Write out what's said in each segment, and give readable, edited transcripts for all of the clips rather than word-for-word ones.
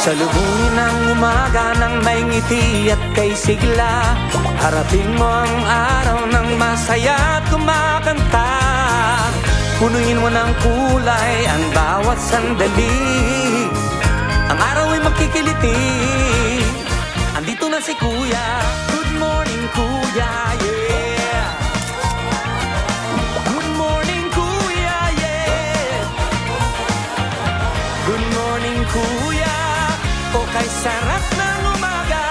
Salubungin ang umaga ng may ngiti at kay sigla. Harapin mo ang araw ng masaya at kumakanta. Punuin mo ng kulay ang bawat sandali. Ang araw ay makikiliti. Andito na si Kuya. Good morning, Kuya, yeah. Good morning, Kuya, yeah. Good morning, Kuya. O kay sarap ng umaga.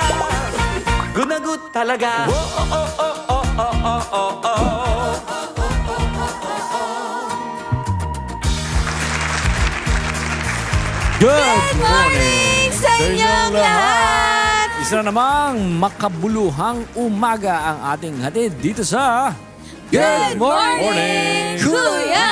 Good na good talaga. Oh, oh, oh, oh, oh, oh, oh, oh. Good morning sa inyong lahat! Isa na namang makabuluhang umaga ang ating hatid dito sa Good morning, Kuya!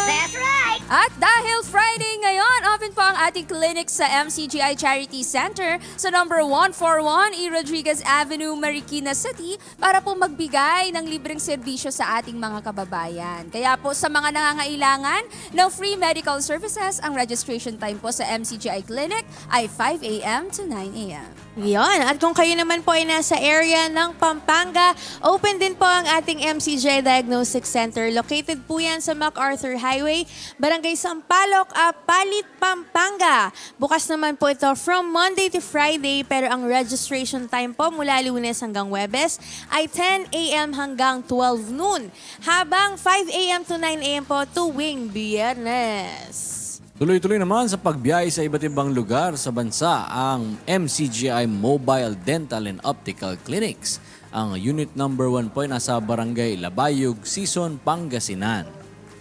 That's right! At dahil Friday ngayon, open po ang ating clinic sa MCGI Charity Center sa number 141 E. Rodriguez Avenue, Marikina City para po magbigay ng libreng serbisyo sa ating mga kababayan. Kaya po sa mga nangangailangan ng free medical services, ang registration time po sa MCGI Clinic ay 5 a.m. to 9 a.m. Yon. At kung kayo naman po ay nasa area ng Pampanga, open din po ang ating MCJ Diagnostic Center. Located po yan sa MacArthur Highway, Barangay Sampaloc, Palit, Pampanga. Bukas naman po ito from Monday to Friday, pero ang registration time po mula Lunes hanggang Huwebes ay 10 a.m. hanggang 12 noon. Habang 5 a.m. to 9 a.m. po tuwing Biyernes. tuloy-tuloy naman sa pagbiyahe sa iba't ibang lugar sa bansa ang MCGI Mobile Dental and Optical Clinics. Ang unit number 1 po ay nasa Barangay Labayog, Sison, Pangasinan.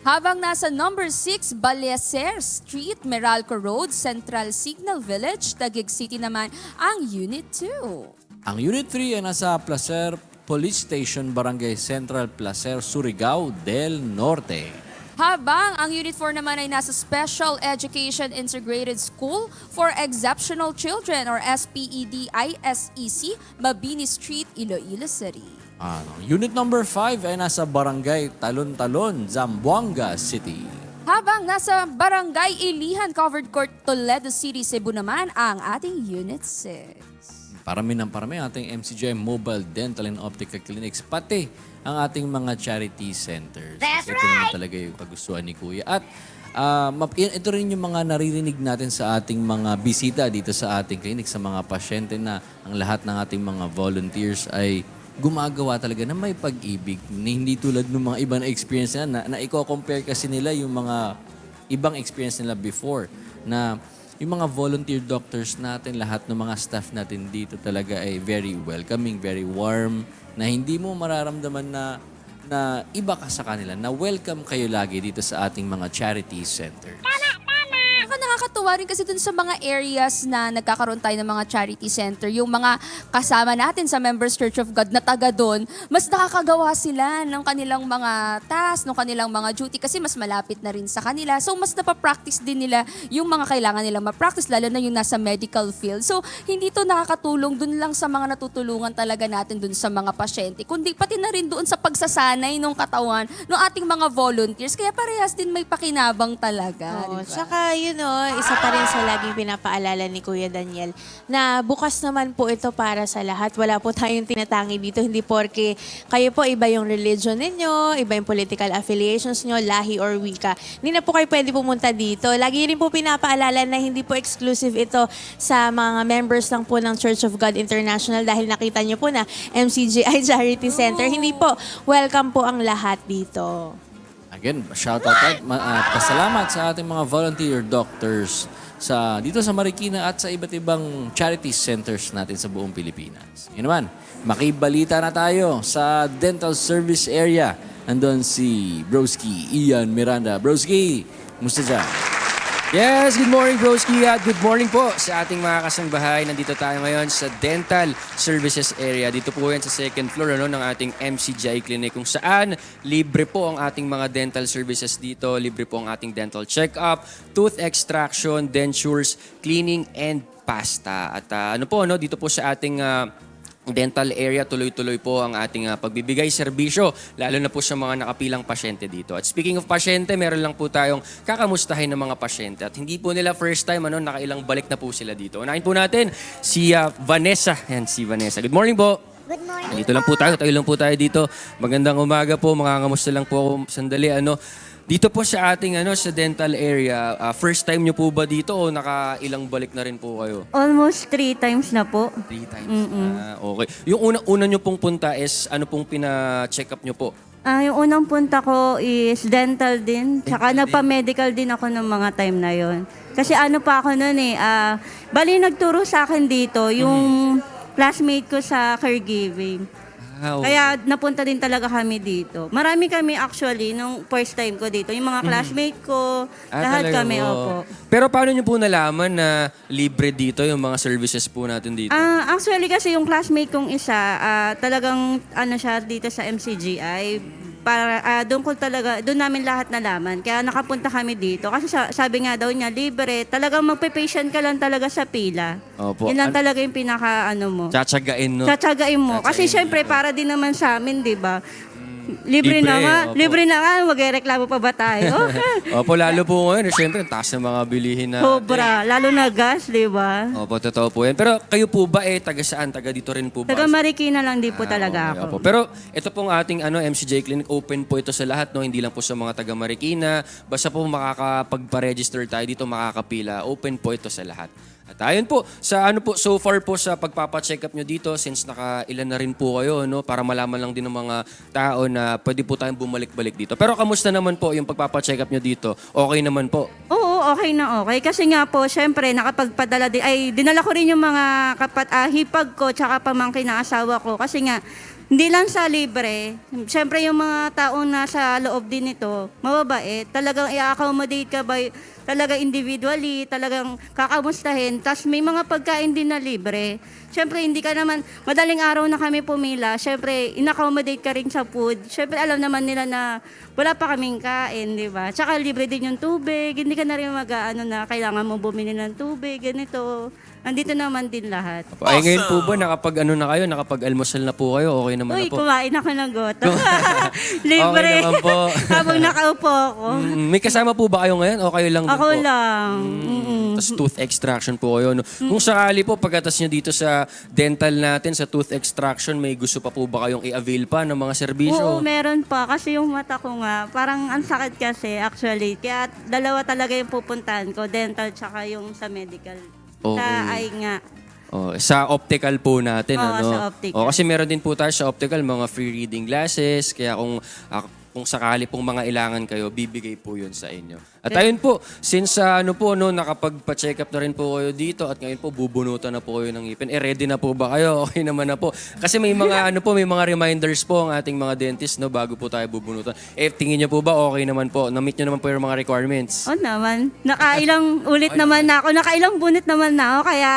Habang nasa number 6, Balacer Street, Meralco Road, Central Signal Village, Taguig City naman ang Unit 2. Ang unit 3 ay nasa Placer Police Station, Barangay Central, Placer, Surigao del Norte. Habang ang Unit 4 naman ay nasa Special Education Integrated School for Exceptional Children or SPED-ISEC, Mabini Street, Iloilo City. Unit number 5 ay nasa Barangay Talon-Talon, Zamboanga City. Habang nasa Barangay Ilihan, Covered Court, Toledo City, Cebu naman ang ating Unit 6. Parami ng parami ang ating MCGI Mobile Dental and Optical Clinics, pati ang ating mga charity centers. That's Ito naman talaga yung kagustuhan ni Kuya. At ito rin yung mga naririnig natin sa ating mga bisita dito sa ating clinic, sa mga pasyente na ang lahat ng ating mga volunteers ay gumagawa talaga na may pag-ibig. Hindi tulad ng mga iba na experience na i-compare kasi nila yung mga ibang experience nila before na yung mga volunteer doctors natin, lahat ng mga staff natin dito talaga ay very welcoming, very warm, na hindi mo mararamdaman na iba ka sa kanila, na welcome kayo lagi dito sa ating mga charity centers. Nakakatuwa rin kasi dun sa mga areas na nagkakaroon tayo ng mga charity center, yung mga kasama natin sa Members Church of God na taga doon, mas nakakagawa sila ng kanilang mga task, ng kanilang mga duty kasi mas malapit na rin sa kanila. So mas napapractice din nila yung mga kailangan nilang ma-practice, lalo na yung nasa medical field. So hindi to nakakatulong dun lang sa mga natutulungan talaga natin dun sa mga pasyente, kundi pati na rin doon sa pagsasanay ng katawan ng ating mga volunteers. Kaya parehas din may pakinabang talaga. Oo, diba? tsaka isa pa rin sa laging pinapaalala ni Kuya Daniel na bukas naman po ito para sa lahat. Wala po tayong tinatangi dito. Hindi porke kayo po iba yung religion ninyo, iba yung political affiliations nyo, lahi or wika. Hindi na po kayo pwede pumunta dito. Lagi rin po pinapaalala na hindi po exclusive ito sa mga members lang po ng Church of God International dahil nakita nyo po na MCGI Charity Center. Hindi po. Welcome po ang lahat dito. Again, shout out at pasalamat sa ating mga volunteer doctors dito sa Marikina at sa iba't ibang charity centers natin sa buong Pilipinas. Yun naman, makibalita na tayo sa dental service area. Andun si Broski Ian Miranda. Broski, musta dyan? Yes, good morning Broski at good morning po sa ating mga kasangbahay. Nandito tayo ngayon sa Dental Services Area. Dito po yan sa second floor ng ating MCGI Clinic kung saan libre po ang ating mga dental services dito. Libre po ang ating dental check-up, tooth extraction, dentures, cleaning, and pasta. At dito po sa ating dental area, tuloy-tuloy po ang ating pagbibigay serbisyo, lalo na po sa mga nakapilang pasyente dito. At speaking of pasyente, meron lang po tayong kakamustahin ng mga pasyente. At hindi po nila first time, nakailang balik na po sila dito. Unahin po natin si Vanessa. Yan, si Vanessa. Good morning po. Good morning. Dito lang po tayo dito. Magandang umaga po, mangangamusta lang po ako sandali. Dito po sa ating sa dental area, first time nyo po ba dito o nakailang balik na rin po kayo? Almost 3 times na po. 3 times. Okay. Yung una nyo pong punta is ano pong pina-check up nyo po? Yung unang punta ko is dental din. Tsaka nagpa-medical din ako ng mga time na yon. Kasi ano pa ako noon bali nagturo sa akin dito yung classmate ko sa caregiving. Okay. Kaya napunta din talaga kami dito. Marami kami actually nung first time ko dito. Yung mga classmate ko, lahat talaga kami, po. opo. Pero paano nyo po nalaman na libre dito yung mga services po natin dito? Actually kasi yung classmate kong isa, talagang siya dito sa MCGI. Para doon namin lahat nalaman. Kaya nakapunta kami dito. Kasi sabi nga daw niya, libre. Talagang magpe-patient ka lang talaga sa pila. Opo. Yun lang talaga yung pinaka mo. Tsatsagain, no? Tsatsagain mo. Kasi Tsatsagain syempre, dito. para din naman sa amin, di ba? Libre na nga. opo. Libre na nga. Magreklamo pa ba tayo? Opo, lalo po ngayon. Siyempre, ang taas ng mga bilihin na. Sobra. Lalo na gas, di ba? Opo, totoo po yan. Pero kayo po ba taga saan? Taga dito rin po ba? Taga Marikina lang din po talaga Okay, ako. opo. Pero ito pong ating MCJ Clinic, open po ito sa lahat, no? Hindi lang po sa mga taga Marikina. Basta po makakapagpa-register tayo dito, makakapila. Open po ito sa lahat. At ayun po, so far po sa pagpapa-check up nyo dito, since nakailan na rin po kayo, no? Para malaman lang din ng mga tao na pwede po tayong bumalik-balik dito. Pero kamusta naman po yung pagpapa-check up nyo dito? Okay naman po? Oo, okay na okay. Kasi nga po, syempre, nakapagpadala din. Dinala ko rin yung mga hipag ko tsaka pamangkin na asawa ko. Kasi nga, hindi lang sa libre. Syempre, yung mga taong nasa loob din nito, mababait. Talagang i-accommodate ka by talagang individually, talagang kakamustahin. Tapos may mga pagkain din na libre. Syempre, hindi ka naman, madaling araw na kami pumila. Syempre, in-accommodate ka rin sa food. Syempre, alam naman nila na wala pa kaming kain, di ba? Tsaka libre din yung tubig. Hindi ka na rin na kailangan mo bumili ng tubig, ganito. Nandito naman din lahat. Ay, ngayon po ba, nakapag-almusal na po kayo? Okay naman Uy, na po? kumain ako ng goto. Libre. Okay naman po. Habang nakaupo ako. May kasama po ba kayo ngayon o kayo lang din Ako po? lang. Tapos tooth extraction po kayo. No? Kung sakali po, pagkatas nyo dito sa dental natin, sa tooth extraction, may gusto pa po ba kayong i-avail pa ng mga serbisyo? Oo, meron pa. Kasi yung mata ko nga, parang ang sakit kasi actually. Kaya dalawa talaga yung pupuntahan ko, dental tsaka yung sa medical. Sa Okay. eye nga. Sa optical po natin. Oo, ano? sa optical. Kasi meron din po tayo sa optical, mga free reading glasses. Kaya kung sakali pong mga ilangan kayo, bibigay po yun sa inyo. At ayun po, since nakapagpa-check up na rin po kayo dito at ngayon po bubunutan na po kayo ng ngipin, ready na po ba kayo? Okay naman na po. Kasi may mga may mga reminders po ang ating mga dentist, no, bago po tayo bubunutan. Tingin niyo po ba okay naman po? Na-meet niyo naman po yung mga requirements? Oo naman. Nakailang ulit naman na ako. Nakailang bunit naman na ako. Kaya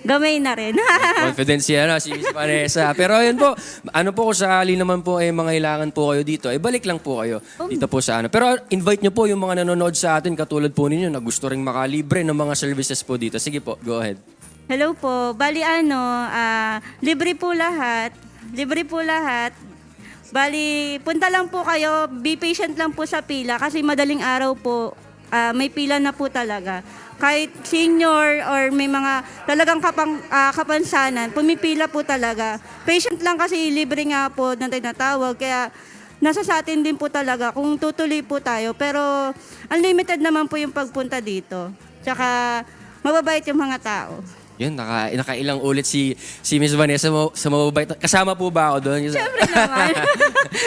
gamay na rin. Confidence yan, si Miss Vanessa. Pero ayun po, kung sakali naman po mga ilangan po kayo dito, balik lang po kayo dito po sa Pero invite nyo po yung mga nanonood sa atin, katulad po ninyo, na gusto ring makalibre ng mga services po dito. Sige po, go ahead. Hello po. Bali libre po lahat. Libre po lahat. Bali, punta lang po kayo. Be patient lang po sa pila kasi madaling araw po, may pila na po talaga. Kahit senior or may mga talagang kapansanan, pumipila po talaga. Patient lang kasi libre nga po na tinatawag. Kaya nasa sa atin din po talaga kung tutuloy po tayo. Pero unlimited naman po yung pagpunta dito. Tsaka mababait yung mga tao. Yun, nakailang ulit si Miss Vanessa sa mababait. Kasama po ba ako doon? Siyempre naman.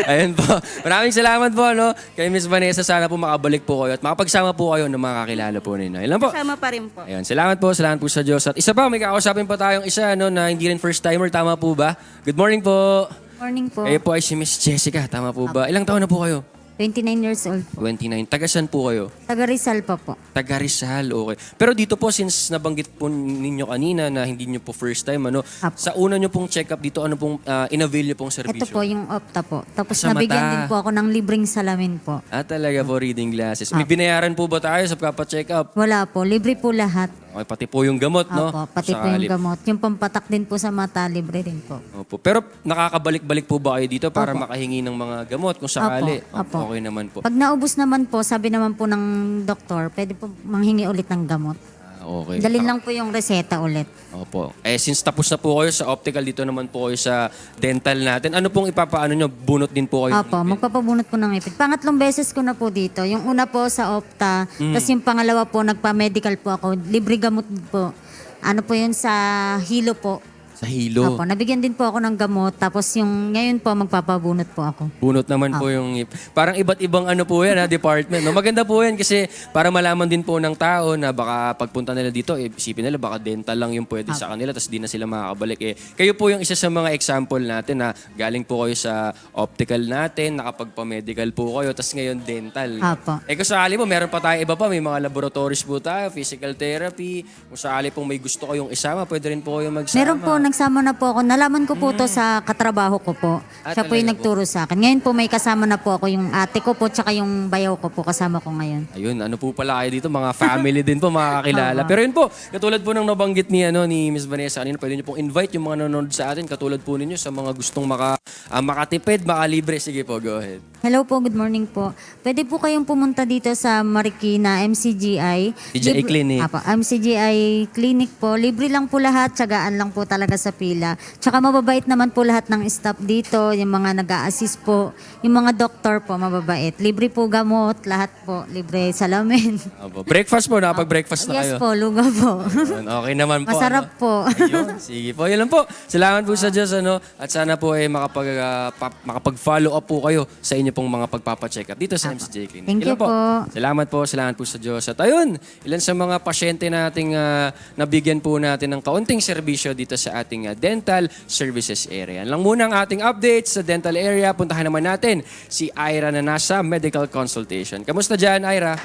Ayun po. Maraming salamat po, no? Kay Miss Vanessa, sana po makabalik po kayo at makapagsama po kayo ng mga kakilala po ninyo. Ilan po? Kasama pa rin po. Ayun, salamat po sa Diyos. At isa pa, may kakausapin pa tayong isa, no, na hindi rin first timer. Tama po ba? Good morning po. Morning po. Kayo po ay si Miss Jessica. Tama po ba? Ilang taon na po kayo? 29 years old po. 29. Taga saan po kayo? Taga Rizal pa po. Taga Rizal, okay. Pero dito po, since nabanggit po ninyo kanina na hindi nyo po first time, Apo. sa una nyo pong check-up dito, ano pong in-avail nyo pong serbisyo? Ito po yung opta po. Tapos Sa nabigyan mata. din po ako ng libreng salamin po. Talaga po, reading glasses. May binayaran po ba tayo sa pagpapacheck-up? Wala po. Libre po lahat. Okay, pati po yung gamot, no? Opo, pati po yung gamot. Yung pampatak din po sa mata, libre rin po. Opo. Pero nakakabalik-balik po ba kayo dito para Opo. makahingi ng mga gamot kung sakali? Opo. Okay naman po. Pag naubos naman po, sabi naman po ng doktor, pwede po manghingi ulit ng gamot. Okay. Dalhin lang po yung reseta ulit. Opo. Since tapos na po kayo sa optical, dito naman po kayo sa dental natin. Ano pong ipapaano nyo? Bunot din po kayo? Opo, magpapabunot po ng ipit. Pangatlong beses ko na po dito. Yung una po sa Opta, tapos yung pangalawa po, nagpa-medical po ako. Libre gamot po. Ano po yun sa Hilo po. Sa Hilo. Opo, nabigyan din po ako ng gamot. Tapos yung ngayon po, magpapabunot po ako. Bunot naman po yung... Parang iba't ibang ano po yan, department. No? Maganda po yan kasi para malaman din po ng tao na baka pagpunta nila dito, isipin nila baka dental lang yung pwede sa kanila tapos di na sila makakabalik. Kayo po yung isa sa mga example natin na galing po kayo sa optical natin, nakapagpa-medical po kayo, tapos ngayon dental. Opo. Kung sakali po, meron pa tayo iba pa, may mga laboratories po tayo, physical therapy. Kung sakali pong may gusto kayong isama, pwede rin po kayong magsama. Meron po, nagsama na po ako. Nalaman ko po to sa katrabaho ko po. Siya po yung talaga nagturo sa akin. Ngayon po may kasama na po ako, yung ate ko po, tsaka yung bayaw ko po kasama ko ngayon. Ayun, ano po pala kayo dito, mga family din po, makakakilala. Pero yun po, katulad po ng nabanggit ni Miss Vanessa kanina, pwede niyo pong invite yung mga nanonood sa atin, katulad po ninyo sa mga gustong makatipid, makalibre. Sige po, go ahead. Hello po, good morning po. Pwede po kayong pumunta dito sa Marikina, MCGI. MCGI Clinic. Apo, MCGI Clinic po. Libre lang po lahat, tsagaan lang po talaga sa pila. Tsaka mababait naman po lahat ng staff dito, yung mga nag-a-assist po, yung mga doktor po, mababait. Libre po gamot, lahat po, libre salamin. Opo. Breakfast po, nakapag-breakfast na kayo. Yes po, luga po. Ayun, okay naman po. Masarap po. Ayun, sige po. Yun lang po. Salamat po sa Diyos. At sana po makapag-follow up po kayo sa inyo pong mga pagpapacheck up dito sa MCJ Clinic. Thank you Ilan po. Salamat po. Salamat po sa Diyos. At ayun, ilan sa mga pasyente nating nabigyan po natin ng kaunting serbisyo dito sa ating dental services area. Yan lang muna ang ating updates sa dental area. Puntahan naman natin si Ira na nasa medical consultation. Kamusta dyan, Ira?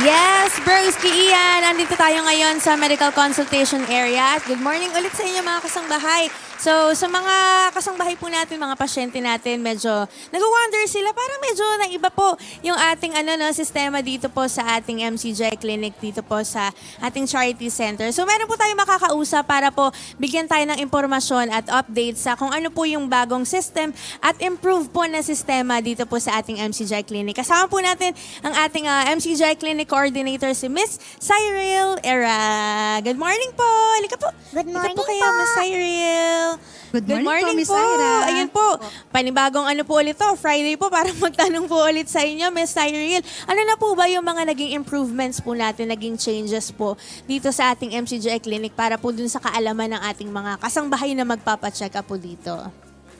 Yes, Broski Ian! Nandito tayo ngayon sa medical consultation area. At good morning ulit sa inyo mga kasangbahay. So, sa mga kasangbahay po natin, mga pasyente natin, medyo nag-wonder sila. Parang medyo naiba po yung ating sistema dito po sa ating MCJ Clinic, dito po sa ating charity center. So, meron po tayo makakausap para po bigyan tayo ng impormasyon at updates sa kung ano po yung bagong system at improve po na sistema dito po sa ating MCJ Clinic. Kasama po natin ang ating MCJ Clinic Coordinator, si Miss Cyril Era. Good morning po! Halika po! Good morning Halika po kayo, po. Miss Cyril! Good morning po, Miss po. Ira. Ayun po, panibagong po ulit to. Friday po para magtanong po ulit sa inyo, Miss Cyril. Ano na po ba yung mga naging improvements po natin, naging changes po dito sa ating MCGI Clinic para po dun sa kaalaman ng ating mga kasangbahay na magpapacheck up po dito?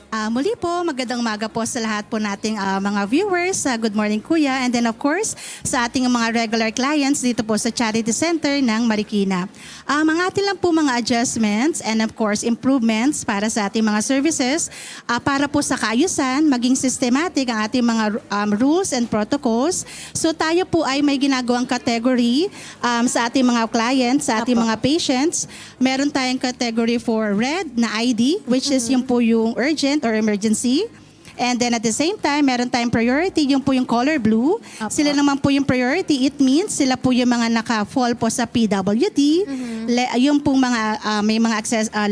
Muli po, magandang umaga po sa lahat po nating mga viewers. Good morning, Kuya. And then of course, sa ating mga regular clients dito po sa Charity Center ng Marikina. Mga atin lang po mga adjustments and of course improvements para sa ating mga services para po sa kaayusan, maging systematic ang ating mga rules and protocols. So tayo po ay may ginagawang category sa ating mga clients, sa ating mga patients. Meron tayong category for red na ID, which is yung po yung urgent or emergency. And then at the same time, meron tayong priority, yung po yung color blue. Sila naman po yung priority. It means sila po yung mga naka-fall po sa PWD. Yung po mga, may mga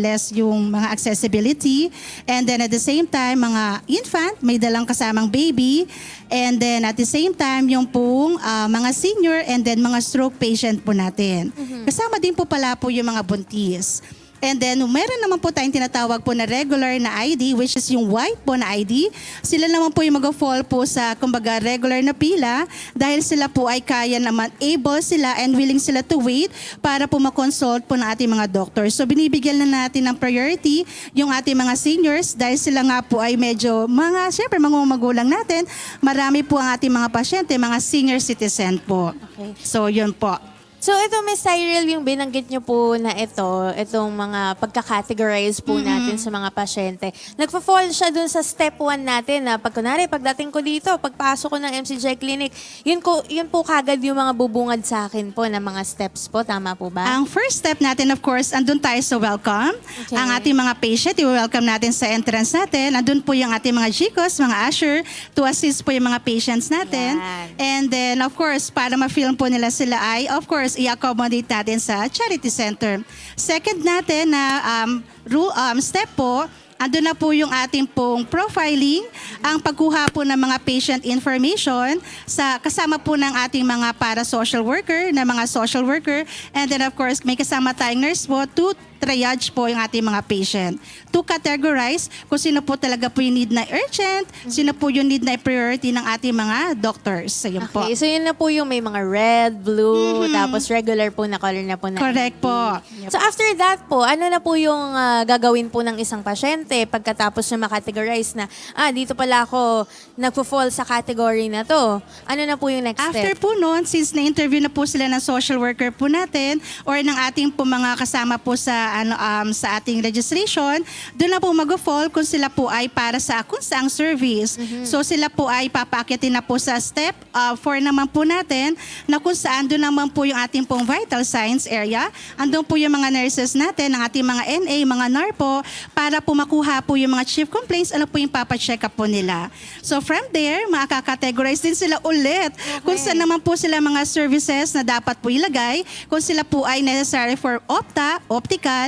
less yung mga accessibility. And then at the same time, mga infant, may dalang kasamang baby. And then at the same time, yung pong mga senior and then mga stroke patient po natin. Kasama din po pala po yung mga buntis. And then, meron naman po tayong tinatawag po na regular na ID, which is yung white po na ID. Sila naman po yung mag-fall po sa, kumbaga, regular na pila dahil sila po ay kaya naman, able sila and willing sila to wait para po makonsult po ng ating mga doctors. So, binibigyan na natin ng priority yung ating mga seniors dahil sila nga po ay medyo, syempre, mga magulang natin, marami po ang ating mga pasyente, mga senior citizen po. Okay. So, yun po. So ito, Miss Cyril, yung binanggit nyo po na itong mga pagka-categorize po natin sa mga pasyente. Nagpa-fall siya dun sa step 1 natin na pagdating ko dito, pagpasok ko ng MCJ Clinic, yun po kagad yung mga bubungad sa akin po na mga steps po. Tama po ba? Ang first step natin, of course, andun tayo sa welcome. Okay. Ang ating mga patient, i-welcome natin sa entrance natin. Andun po yung ating mga GCOS, mga usher, to assist po yung mga patients natin. Yan. And then, of course, para ma-film po nila sila ay, of course, course, i-accommodate natin sa charity center. Second natin na step po, ando na po yung ating pong profiling, ang pagkuha po ng mga patient information sa kasama po ng ating mga para-social worker, na mga social worker, and then of course may kasama tayong nurse po to triage po yung ating mga patient. To categorize kung sino po talaga po yung need na urgent, sino po yung need na priority ng ating mga doctors. Ayun po. Okay, so yun na po yung may mga red, blue, tapos regular po na color na po na. Correct po. So after that po, ano na po yung gagawin po ng isang pasyente pagkatapos na makategorize na, dito pala ako nagpo-fall sa category na to. Ano na po yung next After step? po noon, since na-interview na po sila ng social worker po natin or ng ating po mga kasama po sa sa ating registration, doon na po mag-fall kung sila po ay para sa kung saang service. So sila po ay papaakitin na po sa step 4 naman po natin na kung saan doon naman po yung ating pong vital signs area. Andun po yung mga nurses natin, ang ating mga NA, mga NARPO, para po makuha po yung mga chief complaints, ano po yung papacheck up po nila. So from there, makaka-categorize din sila ulit kung saan naman po sila mga services na dapat po ilagay, kung sila po ay necessary for optical,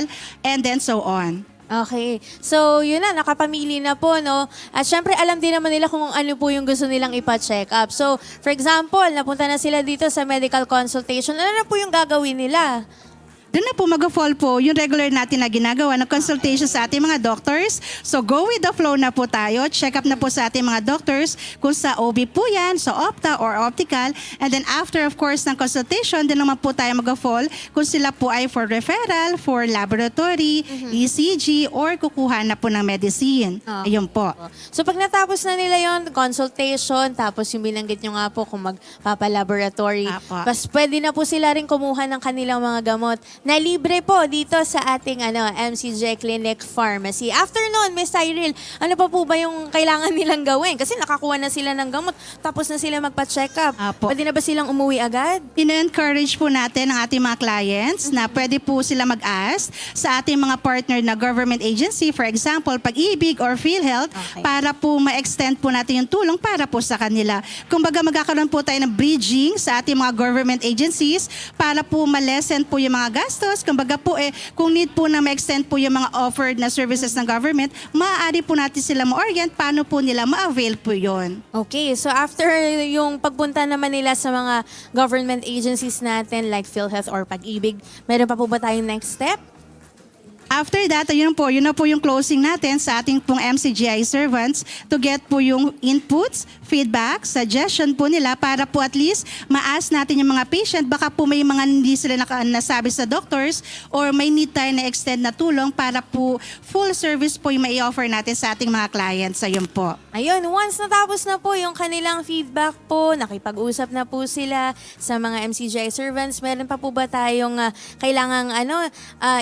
and then so on. Okay. So, yun na, nakapamili na po, no? At syempre, alam din naman nila kung ano po yung gusto nilang ipa-check up. So, for example, napunta na sila dito sa medical consultation. Ano na po yung gagawin nila? Doon na po mag-fall po yung regular natin na ginagawa ng consultation sa ating mga doctors. So go with the flow na po tayo. Check up na po sa ating mga doctors kung sa OB po yan, sa Opta or Optical. And then after of course ng consultation, din naman po tayo mag-fall kung sila po ay for referral, for laboratory, ECG, or kukuha na po ng medicine. Ayun po. So, pag natapos na nila yon consultation, tapos yung binanggit nyo nga po kung magpapalaboratory, Apo. pas pwede na po sila rin kumuha ng kanilang mga gamot na libre po dito sa ating MCJ Clinic Pharmacy. After nun, Ms. Cyril, ano pa po ba yung kailangan nilang gawin? Kasi nakakuha na sila ng gamot, tapos na sila magpa-check up. Apo. Pwede na ba silang umuwi agad? Ina-encourage po natin ang ating mga clients na pwede po sila mag-ask sa ating mga partner na government agency, for example, Pag-ibig or PhilHealth, para po ma-extend po natin yung tulong para po sa kanila. Kumbaga magkakaroon po tayo ng bridging sa ating mga government agencies para po ma-lessen po yung mga gastos. Kumbaga po kung need po na ma-extend po yung mga offered na services ng government, maaari po natin sila ma-orient paano po nila ma-avail po yon. Okay, so after yung pagpunta naman nila sa mga government agencies natin like PhilHealth or Pag-ibig, meron pa po ba tayong next step? After that, yun na po yung closing natin sa ating pong MCGI servants to get po yung inputs, feedback, suggestion po nila para po at least ma-ask natin yung mga patient. Baka po may mga hindi sila nasabi sa doctors or may need tayo na extend na tulong para po full service po yung mai-offer natin sa ating mga clients. Ayun po. Ayun, once natapos na po yung kanilang feedback po, nakipag-usap na po sila sa mga MCGI servants, meron pa po ba tayong kailangang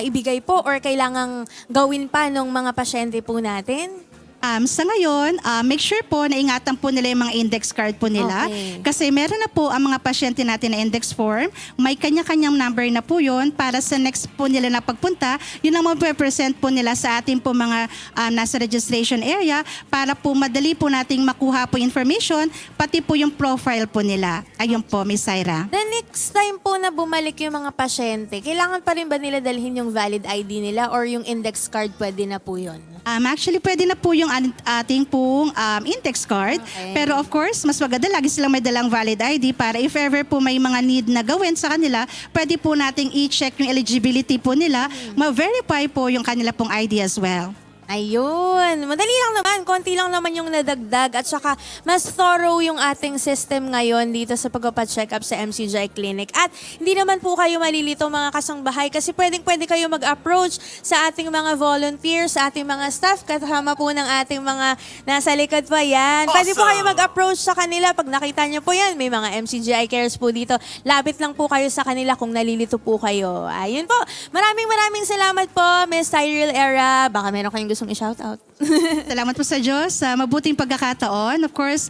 ibigay po or kailangang gawin pa ng mga pasyente po natin? Sa ngayon, make sure po na ingatan po nila yung mga index card po nila. Okay. Kasi meron na po ang mga pasyente natin na index form. May kanya-kanyang number na po yun para sa next po nila na pagpunta. Yun ang mag-represent po nila sa ating po mga nasa registration area para po madali po nating makuha po information, pati po yung profile po nila. Ayun po, Miss Syra. The next time po na bumalik yung mga pasyente, kailangan pa rin ba nila dalhin yung valid ID nila or yung index card pwede na po yun? Actually, pwede na po yung ating pong index card. Okay. Pero of course, mas maganda lagi silang may dalang valid ID para if ever po may mga need na gawin sa kanila, pwede po nating i-check yung eligibility po nila, ma-verify po yung kanila pong ID as well. Ayun. Madali lang naman. Konti lang naman yung nadagdag. At saka, mas thorough yung ating system ngayon dito sa pagpapacheck up sa MCGI Clinic. At hindi naman po kayo malilito mga kasangbahay kasi pwede kayo mag-approach sa ating mga volunteers, sa ating mga staff, kasama po ng ating mga nasa likod pa yan. Pwede po kayo mag-approach sa kanila. Pag nakita nyo po yan, may mga MCGI cares po dito. Lapit lang po kayo sa kanila kung nalilito po kayo. Ayun po. Maraming salamat po, Ms. Cyril Era. Baka meron kayong gustong i-shoutout. Salamat po sa Diyos sa mabuting pagkakataon. Of course,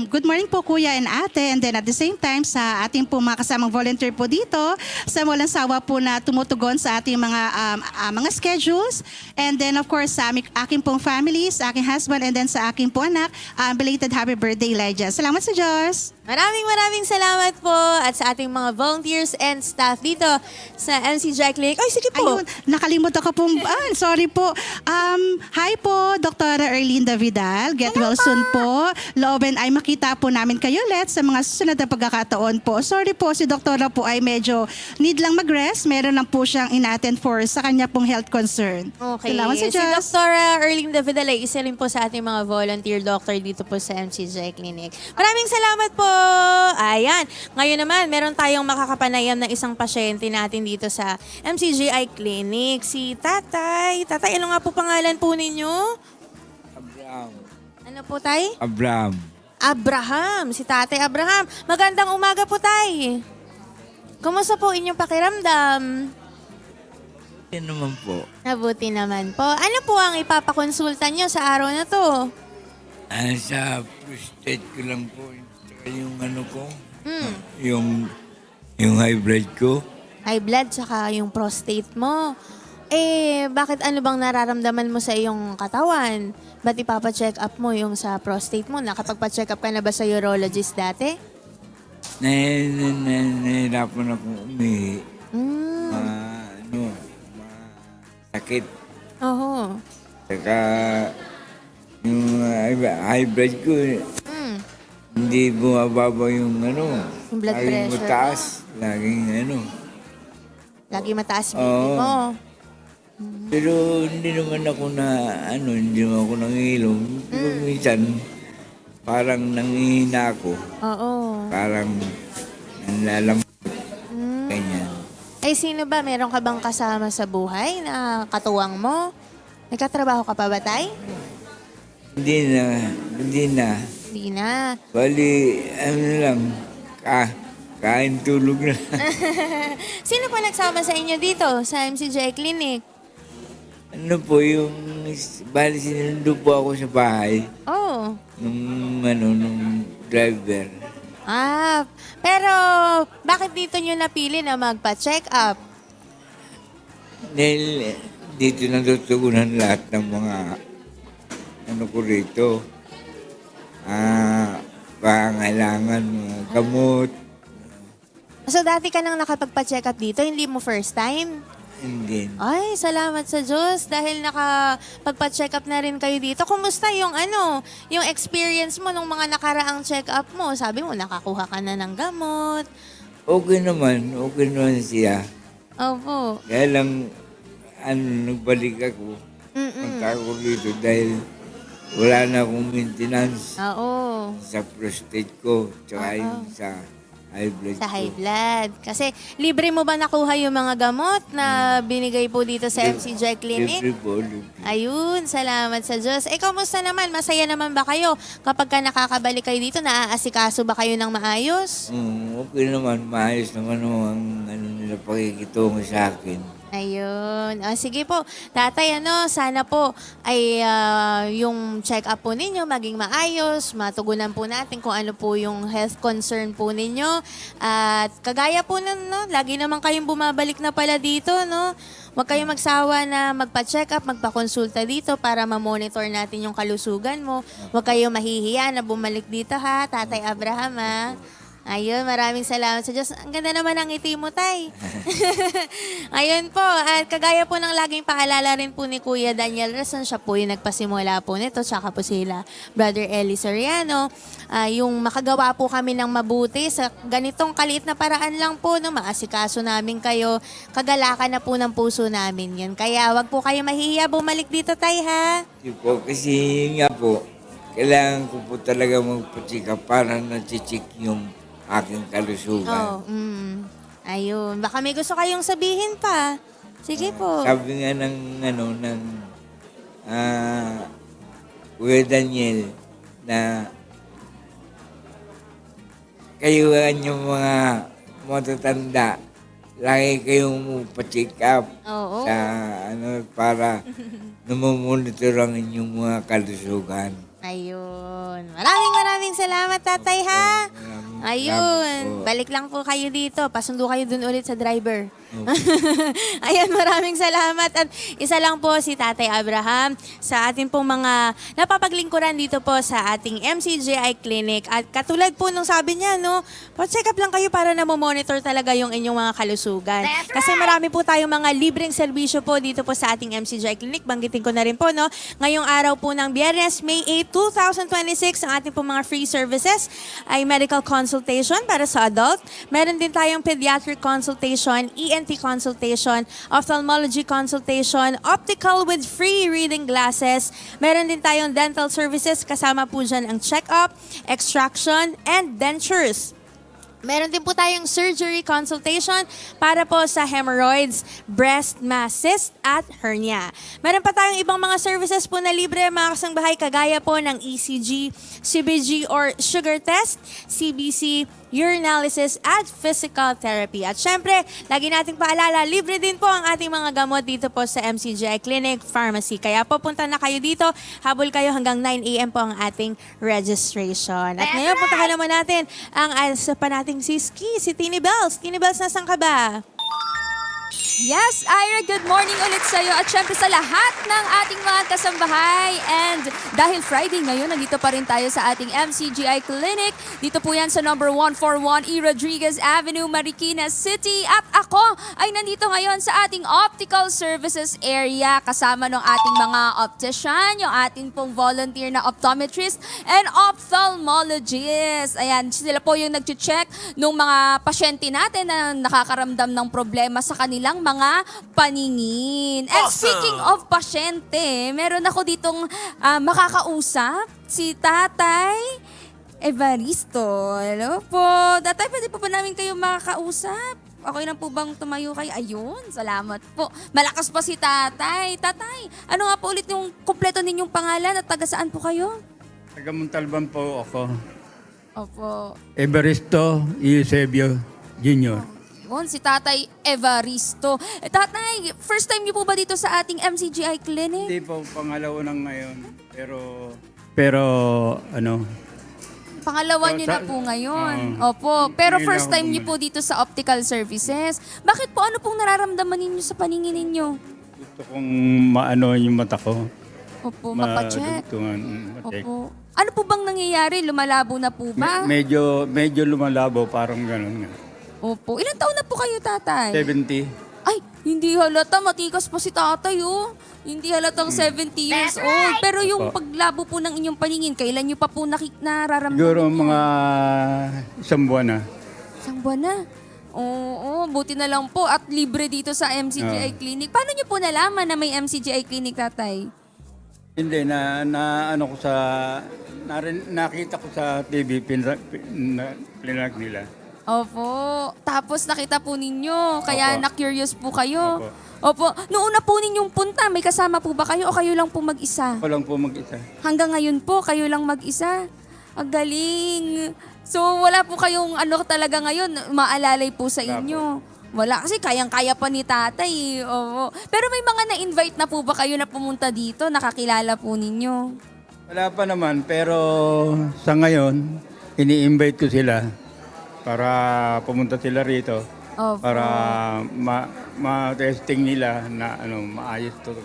good morning po Kuya and Ate, and then at the same time sa ating po mga kasamang volunteer po dito sa walang sawa po na tumutugon sa ating mga schedules. And then of course sa aking pong family, sa aking husband, and then sa aking po anak, belated happy birthday Elijah. Salamat sa Diyos. Maraming salamat po at sa ating mga volunteers and staff dito sa MCGI Clinic. Ay, sige po. Ayun, nakalimutan ko pong, sorry po. Hi po, Dr. Erlinda Vidal. Get well soon po. Looben ay makita po namin kayo ulit sa mga susunod na pagkakataon po. Sorry po, si Doktora po ay medyo need lang mag-rest. Meron lang po siyang in-attend for sa kanya pong health concern. Okay. Salamat sa Si Diyos. Dr. Erlinda Vidal ay isa rin po sa ating mga volunteer doctor dito po sa MCGI Clinic. Maraming salamat po. Ayan. Ngayon naman, meron tayong makakapanayam ng isang pasyente natin dito sa MCGI Clinic. Si Tatay. Tatay, ano nga po pangalan po ninyo? Abraham. Ano po, Tay? Abraham. Abraham. Si Tatay Abraham. Magandang umaga po, Tay. Kumusta po inyong pakiramdam? Yan naman po. Mabuti naman po. Ano po ang ipapakonsulta nyo sa araw na to? Sa prostate ko lang po. Tsaka yung ano ko. Hmm. Yung high blood ko. High blood, tsaka yung prostate mo. Bakit ano bang nararamdaman mo sa iyong katawan? Ba't ipapacheck up mo yung sa prostate mo? Nakapagpa-check up ka na ba sa urologist dati? Nahirapan akong umihi. Hmm. Sakit. Oo. Saka yung high blood ko, Hmm. hindi bumababa yung ano. Yung blood laging pressure mataas. Laging ano. Lagi mataas BP Oo. mo. Pero hindi naman ako hindi naman ako nangilom. Minsan, parang nangihina ako. Oo. Parang nanlalambot. Hmm. Ganyan. Sino ba? Meron ka bang kasama sa buhay na katuwang mo? Nagkatrabaho ka pa ba, Tay? Hindi na. Hindi na. Bali, lang, kain tulog na. Sino pa nagsama sa inyo dito sa MCGI Clinic? Ano po bali sinundo po ako sa bahay Oh. nung driver. Pero bakit dito nyo napili na magpa-check up? Dahil dito natutugunan lahat ng mga ko rito. Pangailangan, mga gamot. So dati ka nang nakapagpa-check up dito, hindi mo first time? Hindi. Ay, salamat sa Diyos dahil nakapagpa-check up na rin kayo dito. Kumusta yung yung experience mo nung mga nakaraang check up mo? Sabi mo, nakakuha ka na ng gamot. Okay naman siya. Opo. Kaya lang, nagbalik ako. Punta ako dito dahil wala na akong maintenance Oo. sa prostate ko, tsaka yung sa high blood Sa high ko. blood. Kasi libre mo ba nakuha yung mga gamot na binigay po dito sa MCGI Clinic? Libre po, libre. Ayun, salamat sa Diyos. Kamusta naman? Masaya naman ba kayo? Kapag ka nakakabalik kayo dito, naaasikaso ba kayo ng maayos? Okay naman, maayos naman ang nila pakikitungo sa akin. Ayun. Sige po. Tatay, sana po ay yung check-up po ninyo maging maayos, matugunan po natin kung ano po yung health concern po ninyo. At kagaya po lagi naman kayong bumabalik na pala dito, no? Huwag kayong magsawa na magpa-check up, magpa-konsulta dito para ma-monitor natin yung kalusugan mo. Huwag kayong mahihiya na bumalik dito ha, Tatay Abraham ha. Ayun, maraming salamat sa Diyos. Ang ganda naman ng ngiti mo, Tay. Ayun po, at kagaya po ng laging paalala rin po ni Kuya Daniel Rason, siya po yung nagpasimula po nito, tsaka po sila Brother Eli Soriano. Yung makagawa po kami ng mabuti sa ganitong kaliit na paraan lang po, no, maasikaso namin kayo, kagalakan na po ng puso namin yun. Kaya wag po kayo mahihiya, bumalik dito, Tay, ha? Di po, kasi nga po, kailangan ko po talaga magpatsika para na-check yung aking kalusugan. Ayun. Baka may gusto kayong sabihin pa. Sige po. Sabi nga ng Kuya Daniel na kayo yung mga matatanda lagi kayong pa-check up Oo. sa para namomonitor ang inyong mga kalusugan. Ayun. Maraming salamat, tatay, ha? Ayun. Balik lang po kayo dito. Pasundo kayo dun ulit sa driver. Ayan, maraming salamat. At isa lang po si Tatay Abraham sa ating pong mga napapaglingkuran dito po sa ating MCGI Clinic. At katulad po nung sabi niya, no, pa-check up lang kayo para na monitor talaga yung inyong mga kalusugan. Kasi marami po tayong mga libreng serbisyo po dito po sa ating MCGI Clinic. Banggitin ko na rin po, no, ngayong araw po ng Biyernes, May 8, 2026, ang ating pong mga free services ay medical consultation para sa adult. Meron din tayong pediatric consultation, ENT consultation, ophthalmology consultation, optical with free reading glasses. Meron din tayong dental services, kasama po dyan ang check-up, extraction, and dentures. Meron din po tayong surgery consultation para po sa hemorrhoids, breast mass cyst, at hernia. Meron pa tayong ibang mga services po na libre, mga kasangbahay, kagaya po ng ECG, CBG or sugar test, CBC, urinalysis, at physical therapy. At syempre, lagi nating paalala, libre din po ang ating mga gamot dito po sa MCGI Clinic Pharmacy. Kaya pupunta na kayo dito, habol kayo hanggang 9 a.m. po ang ating registration. At ngayon, puntahan naman natin ang asa pa nating siski, si Tini Bells. Tini Bells, nasan ka ba? Yes, Ira, good morning ulit sa iyo at syempre sa lahat ng ating mga kasambahay. And dahil Friday ngayon, nandito pa rin tayo sa ating MCGI Clinic. Dito po yan sa number 141 E. Rodriguez Avenue, Marikina City. At ako ay nandito ngayon sa ating optical services area kasama ng ating mga optician, yung ating pong volunteer na optometrist and ophthalmologist. Ayan, sila po yung nag-check ng mga pasyente natin na nakakaramdam ng problema sa kanilang mga paningin. And speaking of pasyente, meron ako ditong makakausap, si Tatay Evaristo. Hello po. Tatay, pwede po ba namin kayo makakausap? Okay lang po bang tumayo kayo? Ayun, salamat po. Malakas pa si Tatay. Tatay, ano nga po ulit yung kumpleto ninyong pangalan at taga saan po kayo? Taga Montalban po ako. Opo. Evaristo Eusebio Jr. Yun, si Tatay Evaristo. Tatay, first time niyo po ba dito sa ating MCGI Clinic? Hindi po, pangalawa nang ngayon. Pero ano, Pangalawa niyo na po ngayon. Opo. Pero Ngayon first ako time niyo po dito sa optical services. Bakit po? Ano pong nararamdaman ninyo sa paningin ninyo? gusto kong maano yung mata ko. Opo, mapacheck. Madugtungan, macheck. Opo. Ano po bang nangyayari? Lumalabo na po ba? Medyo lumalabo, parang gano'n nga. Opo. Ilang taon na po kayo, Tatay? 70. Ay, hindi halata. Matikas pa si Tatay, oh. Hindi halatang 70 years old. Pero yung paglabo po ng inyong paningin, kailan nyo pa po nararamdaman? Siguro mga isang buwan na. Isang buwan na. Oo, buti na lang po. At libre dito sa MCGI Clinic. Paano nyo po nalaman na may MCGI Clinic, Tatay? Hindi, nakita ko sa TV, plinag nila. Opo. Tapos nakita po ninyo, kaya Opo. na-curious po kayo. Opo. Opo. Noong una po ninyong punta, may kasama po ba kayo o kayo lang po mag-isa? Ako lang po mag-isa. Hanggang ngayon po, kayo lang mag-isa. Ang galing. So, wala po kayong talaga ngayon, maalalay po sa inyo. Wala, kasi kayang-kaya pa ni Tatay. Oo. Pero may mga na-invite na po ba kayo na pumunta dito? Nakakilala po ninyo? Wala pa naman, pero sa ngayon, ini-invite ko sila para pumunta sila rito. Opo. Para ma-testing nila na maayos to.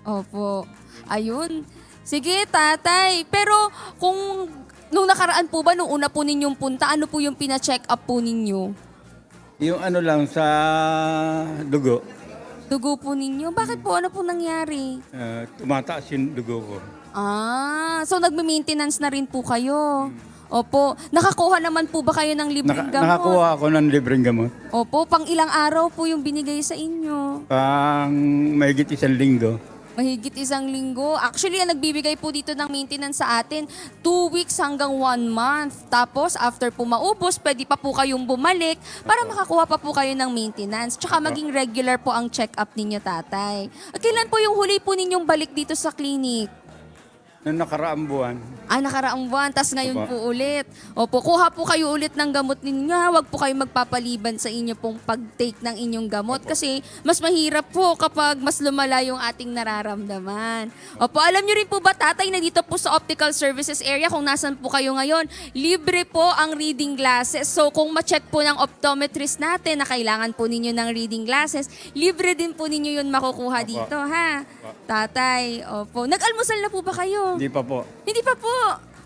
Opo. Ayun. Sige, Tatay. Pero kung nung nakaraan po ba, nung una po ninyong punta, ano po yung pina-check up po ninyo? Yung lang sa dugo, Dugo po ninyo? Bakit po? Ano po nangyari? tumataas yung dugo ko. So nagme-maintenance na rin po kayo? Opo. Nakakuha naman po ba kayo ng libreng gamot? Nakakuha ako ng libreng gamot. Opo. Pang ilang araw po yung binigay sa inyo? Pang mahigit 1 linggo. Mahigit 1 linggo. Actually, ang nagbibigay po dito ng maintenance sa atin, 2 weeks hanggang 1 month. Tapos, after po maubos, pwede pa po kayong bumalik para makakuha pa po kayo ng maintenance. Tsaka maging regular po ang check-up ninyo, Tatay. At kailan po yung huli po ninyong balik dito sa clinic? Noong nakaraang buwan. Nakaraang buwan, tas ngayon Opo. po ulit. Opo, kuha po kayo ulit ng gamot ninyo. Huwag po kayo magpapaliban sa inyo pong pag-take ng inyong gamot kasi mas mahirap po kapag mas lumala yung ating nararamdaman. Opo, alam nyo rin po ba, tatay, na dito po sa Optical Services area, kung nasan po kayo ngayon, libre po ang reading glasses. So kung ma-check po ng optometrist natin na kailangan po ninyo ng reading glasses, libre din po ninyo yun makukuha dito, ha? Tatay, opo. Nag-almusal na po ba kayo? Hindi pa po. Hindi pa po.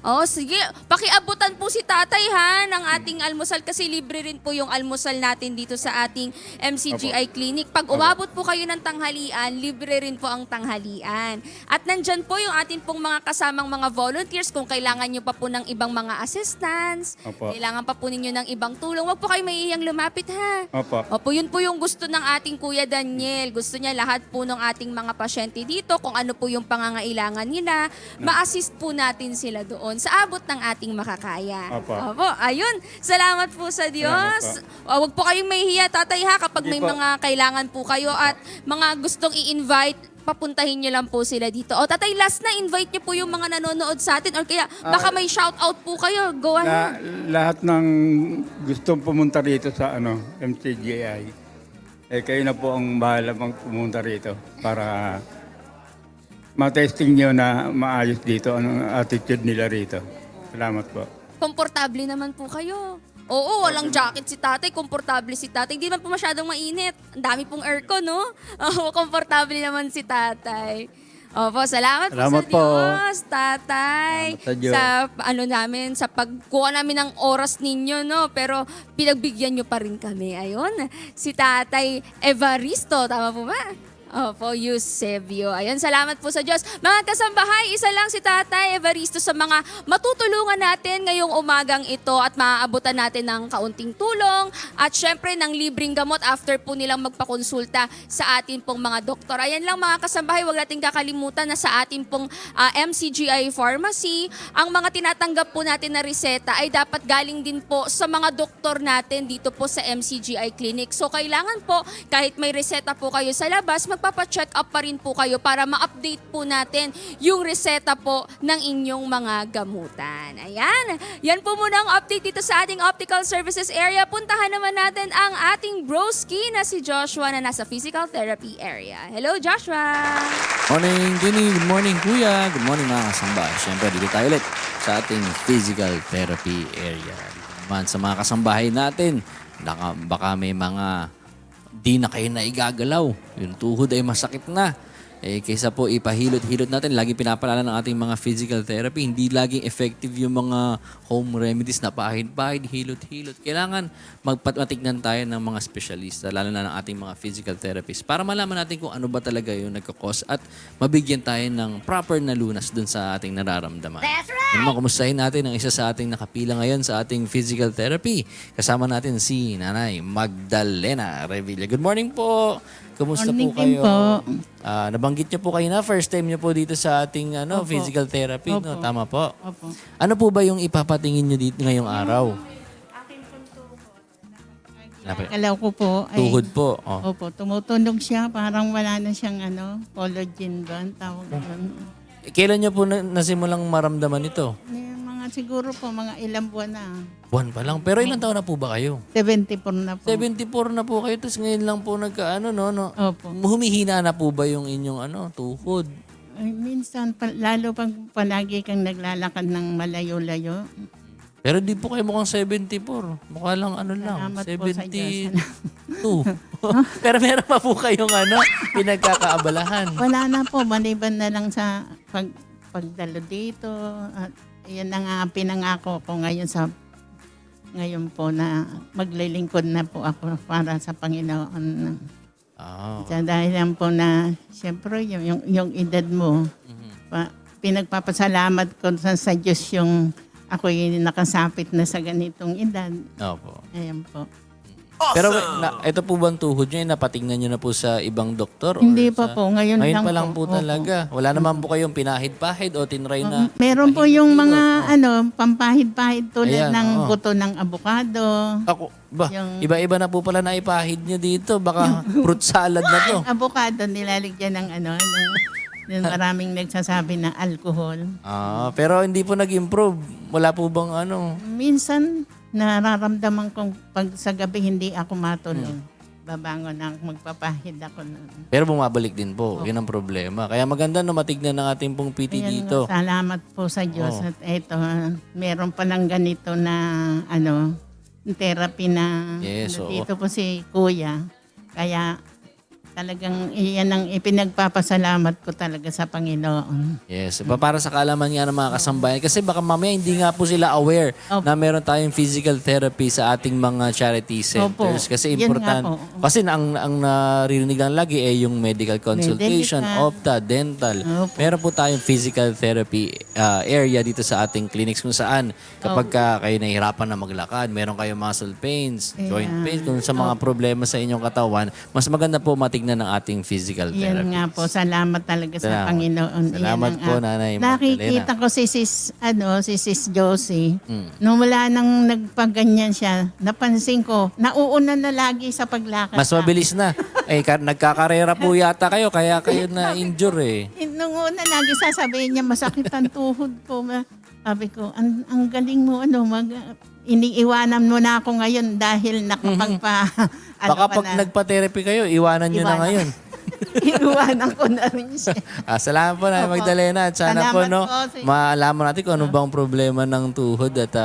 Oh, sige. Pakiabutan po si tatay ha ng ating almusal kasi libre rin po yung almusal natin dito sa ating MCGI Clinic. Pag umabot po kayo ng tanghalian, libre rin po ang tanghalian. At nandyan po yung ating pong mga kasamang mga volunteers kung kailangan nyo pa po ng ibang mga assistants, Opo. kailangan pa po ninyo ng ibang tulong. Huwag po kayo mahihiyang lumapit ha. Opo. Opo, yun po yung gusto ng ating Kuya Daniel. Gusto niya lahat po ng ating mga pasyente dito, kung ano po yung pangangailangan nila, ma-assist po natin sila doon sa abot ng ating makakaya. Opo. Opo, ayun. Salamat po sa Diyos. Huwag po kayong mahihiya, tatay ha, kapag may Hindi po. mga kailangan po kayo at mga gustong i-invite, papuntahin nyo lang po sila dito. O tatay, last na, invite nyo po yung mga nanonood sa atin or kaya baka may shoutout po kayo. Go ahead. Lahat ng gustong pumunta rito sa MCGI, kayo na po ang bahala pumunta rito para ma-testing nyo na maayos dito ang attitude nila rito. Salamat po. Komportable naman po kayo. Oo, walang jacket si tatay, komportable si tatay. Hindi naman po masyadong mainit. Ang dami pong aircon, no? Oo, komportable naman si tatay. Opo, salamat Salamat po po. sa Diyos, tatay. Salamat sa Diyos. Sa sa pagkuha namin ng oras ninyo, no? Pero pinagbigyan nyo pa rin kami. Ayun, si tatay Evaristo, tama po ba? Opo, Eusebio. Ayun, salamat po sa Diyos. Mga kasambahay, isa lang si Tatay Evaristo sa mga matutulungan natin ngayong umagang ito at maaabutan natin ng kaunting tulong at syempre ng libreng gamot after po nilang magpakonsulta sa atin pong mga doktor. Ayan lang mga kasambahay, huwag natin kakalimutan na sa atin pong MCGI Pharmacy, ang mga tinatanggap po natin na reseta ay dapat galing din po sa mga doktor natin dito po sa MCGI Clinic. So kailangan po, kahit may reseta po kayo sa labas, magpapacheck up pa rin po kayo para ma-update po natin yung reseta po ng inyong mga gamutan. Ayan. Yan po muna ang update dito sa ating Optical Services area. Puntahan naman natin ang ating broski na si Joshua na nasa Physical Therapy area. Hello, Joshua! Morning, Jenny. Good morning, Kuya. Good morning, mga kasambahay. Siyempre, dito tayo ulit sa ating Physical Therapy area. Dito naman sa mga kasambahay natin, baka may mga di na kayo naigagalaw. Yung tuhod ay masakit na. Kaysa po ipahilot-hilot natin, lagi pinapalala ng ating mga physical therapy, hindi laging effective yung mga home remedies na pahid-pahid, hilot-hilot. Kailangan matignan tayo ng mga specialista, lalo na ng ating mga physical therapists, para malaman natin kung ano ba talaga yung nagkakos at mabigyan tayo ng proper na lunas dun sa ating nararamdaman. That's right! Naman, kumustahin natin ang isa sa ating nakapila ngayon sa ating physical therapy. Kasama natin si Nanay Magdalena Revilla. Good morning po! Kumusta Morning po kayo? din po. Nabanggit niyo po kayo na first time niyo po dito sa ating physical therapy, no? Opo. Tama po. Opo. Ano po ba yung ipapatingin niyo dito ngayong araw? Kalaw ko po. Tuhod po. Oh. Opo, tumutunog siya. Parang wala na siyang collagen ba? Ang tawag doon. Kailan niyo po nasimulang maramdaman ito? Siguro po, mga ilang buwan na. Buwan pa lang. Pero ilang taon na po ba kayo? 74 na po. 74 na po kayo, tapos ngayon lang po no? Opo. Humihina na po ba yung inyong tuhod? Ay, minsan, lalo pag palagi kang naglalakad ng malayo-layo. Pero di po kayo mukhang 74. Mukha lang lang. Salamat po sa Diyos. 72. Pero meron pa po kayong pinagkakaabalahan. Wala na po, maliban na lang sa pagdalo dito. At yan na nga pinangako ko ngayon po na maglilingkod na po ako para sa Panginoon. Dahil lang po na, siyempre, yung edad mo, pinagpapasalamat ko sa Diyos yung ako'y nakasapit na sa ganitong edad. Opo. Ayan po. Pero ito po bang tuhod nyo, napatingnan nyo na po sa ibang doktor? Hindi pa po, ngayon lang pa lang po po. talaga. Wala naman po kayong pinahid-pahid o tinry na? Meron po yung mga pampahid-pahid tulad Ayan, ng buto ng abukado. Iba-iba na po pala na ipahid nyo dito. Baka fruit salad na to. Abukado nilalagyan ng Maraming nagsasabi na alcohol. Pero hindi po nag-improve. Wala po bang ano? Minsan, nararamdaman kong pag sa gabi hindi ako matulog. Babangon ako, magpapahid ako. Pero bumabalik din po. Yun ang problema. Kaya maganda na matignan ng ating pong PT Ayan, dito. salamat po sa Diyos. At eto, meron palang ganito na therapy na Yes, oo. dito po si Kuya. Kaya talagang iyan ang ipinagpapasalamat ko talaga sa Panginoon. Yes. Para sa kaalaman nga ng mga kasambayan. Kasi baka mamaya hindi nga po sila aware na meron tayong physical therapy sa ating mga charity centers. Opo. Kasi Yun important. nga po. Kasi ang naririnig lang lagi ay yung medical consultation, Medical. opta, dental. Opo. Meron po tayong physical therapy area dito sa ating clinics kung saan kapag kayo nahihirapan na maglakad, meron kayong muscle pains, joint pains, kung sa mga problema sa inyong katawan, mas maganda po matignan ng ating physical therapy. Yan nga po, salamat talaga sa Salamat. Panginoon. Salamat Yan ang, po, Nanay Nakikita Magdalena. ko si Sis Josie. Nung wala nang nagpaganyan siya, napansin ko, nauuna na lagi sa paglakad. Mas mabilis na. Nagkakarera po yata kayo, kaya kayo na-injure Nung una, lagi sasabihin niya, masakit ang tuhod ko. Sabi ko, ang galing mo, iniiwanan mo na ako ngayon dahil nakapagpa... Baka pag nagpa-therapy kayo, iwanan nyo na Iwanan. ngayon. Iiwanan ko na rin siya. Salamat po, Nanay Opo. Magdalena. At sana po, Salamat po, malaman natin kung ano bang problema ng tuhod at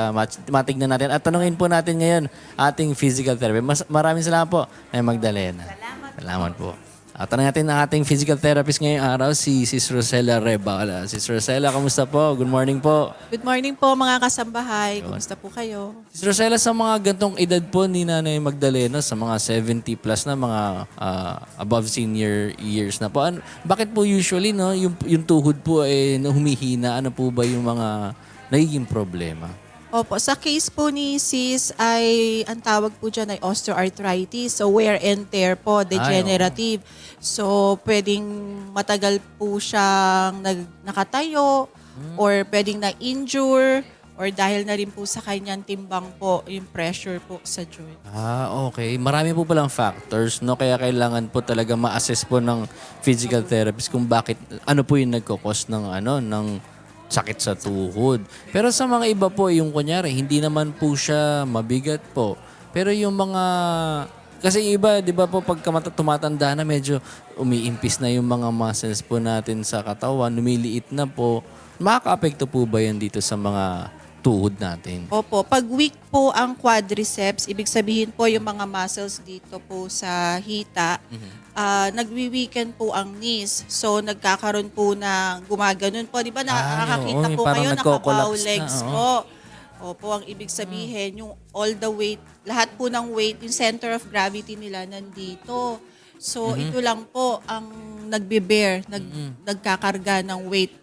matignan natin. At tanungin po natin ngayon ating physical therapy. Maraming salamat po, Nanay Magdalena. Salamat po. At tanong natin ang ating physical therapist ngayong araw, si Sis Rosella Rebala. Sis Rosella, kamusta po? Good morning po. Good morning po mga kasambahay. Kumusta po kayo? Sis Rosella, sa mga gantong edad po ni Nanay Magdalena, sa mga 70 plus na mga above senior years na po, bakit po usually yung tuhod po humihina? Ano po ba yung mga nagiging problema? Opo, sa case po ni Sis ay ang tawag po dyan ay osteoarthritis. So wear and tear po, degenerative. So pwedeng matagal po siyang nakatayo or pwedeng na-injure or dahil na rin po sa kanyang timbang po yung pressure po sa joint. Okay. Marami po palang factors, no? Kaya kailangan po talaga ma-assess po ng physical therapist kung bakit, ano po yung nagkakos ng sakit sa tuhod. Pero sa mga iba po, yung kunyari, hindi naman po siya mabigat po. Pero yung mga... Kasi iba, di ba po, pag tumatanda na, medyo umiimpis na yung mga muscles po natin sa katawan, lumiliit na po. Makaka-apekto po ba yan dito sa mga tuhod natin? Opo, pag weak po ang quadriceps, ibig sabihin po yung mga muscles dito po sa hita, nagwi-weaken po ang knees. So nagkakaroon po ng gumaganon po. Di ba nakakakita oo, po parang kayo, nagko-collapse nakabow na, legs oo. po. Opo, ang ibig sabihin, yung all the weight, lahat po ng weight, yung center of gravity nila nandito. So ito lang po ang nagbe-bear, nagkakarga ng weight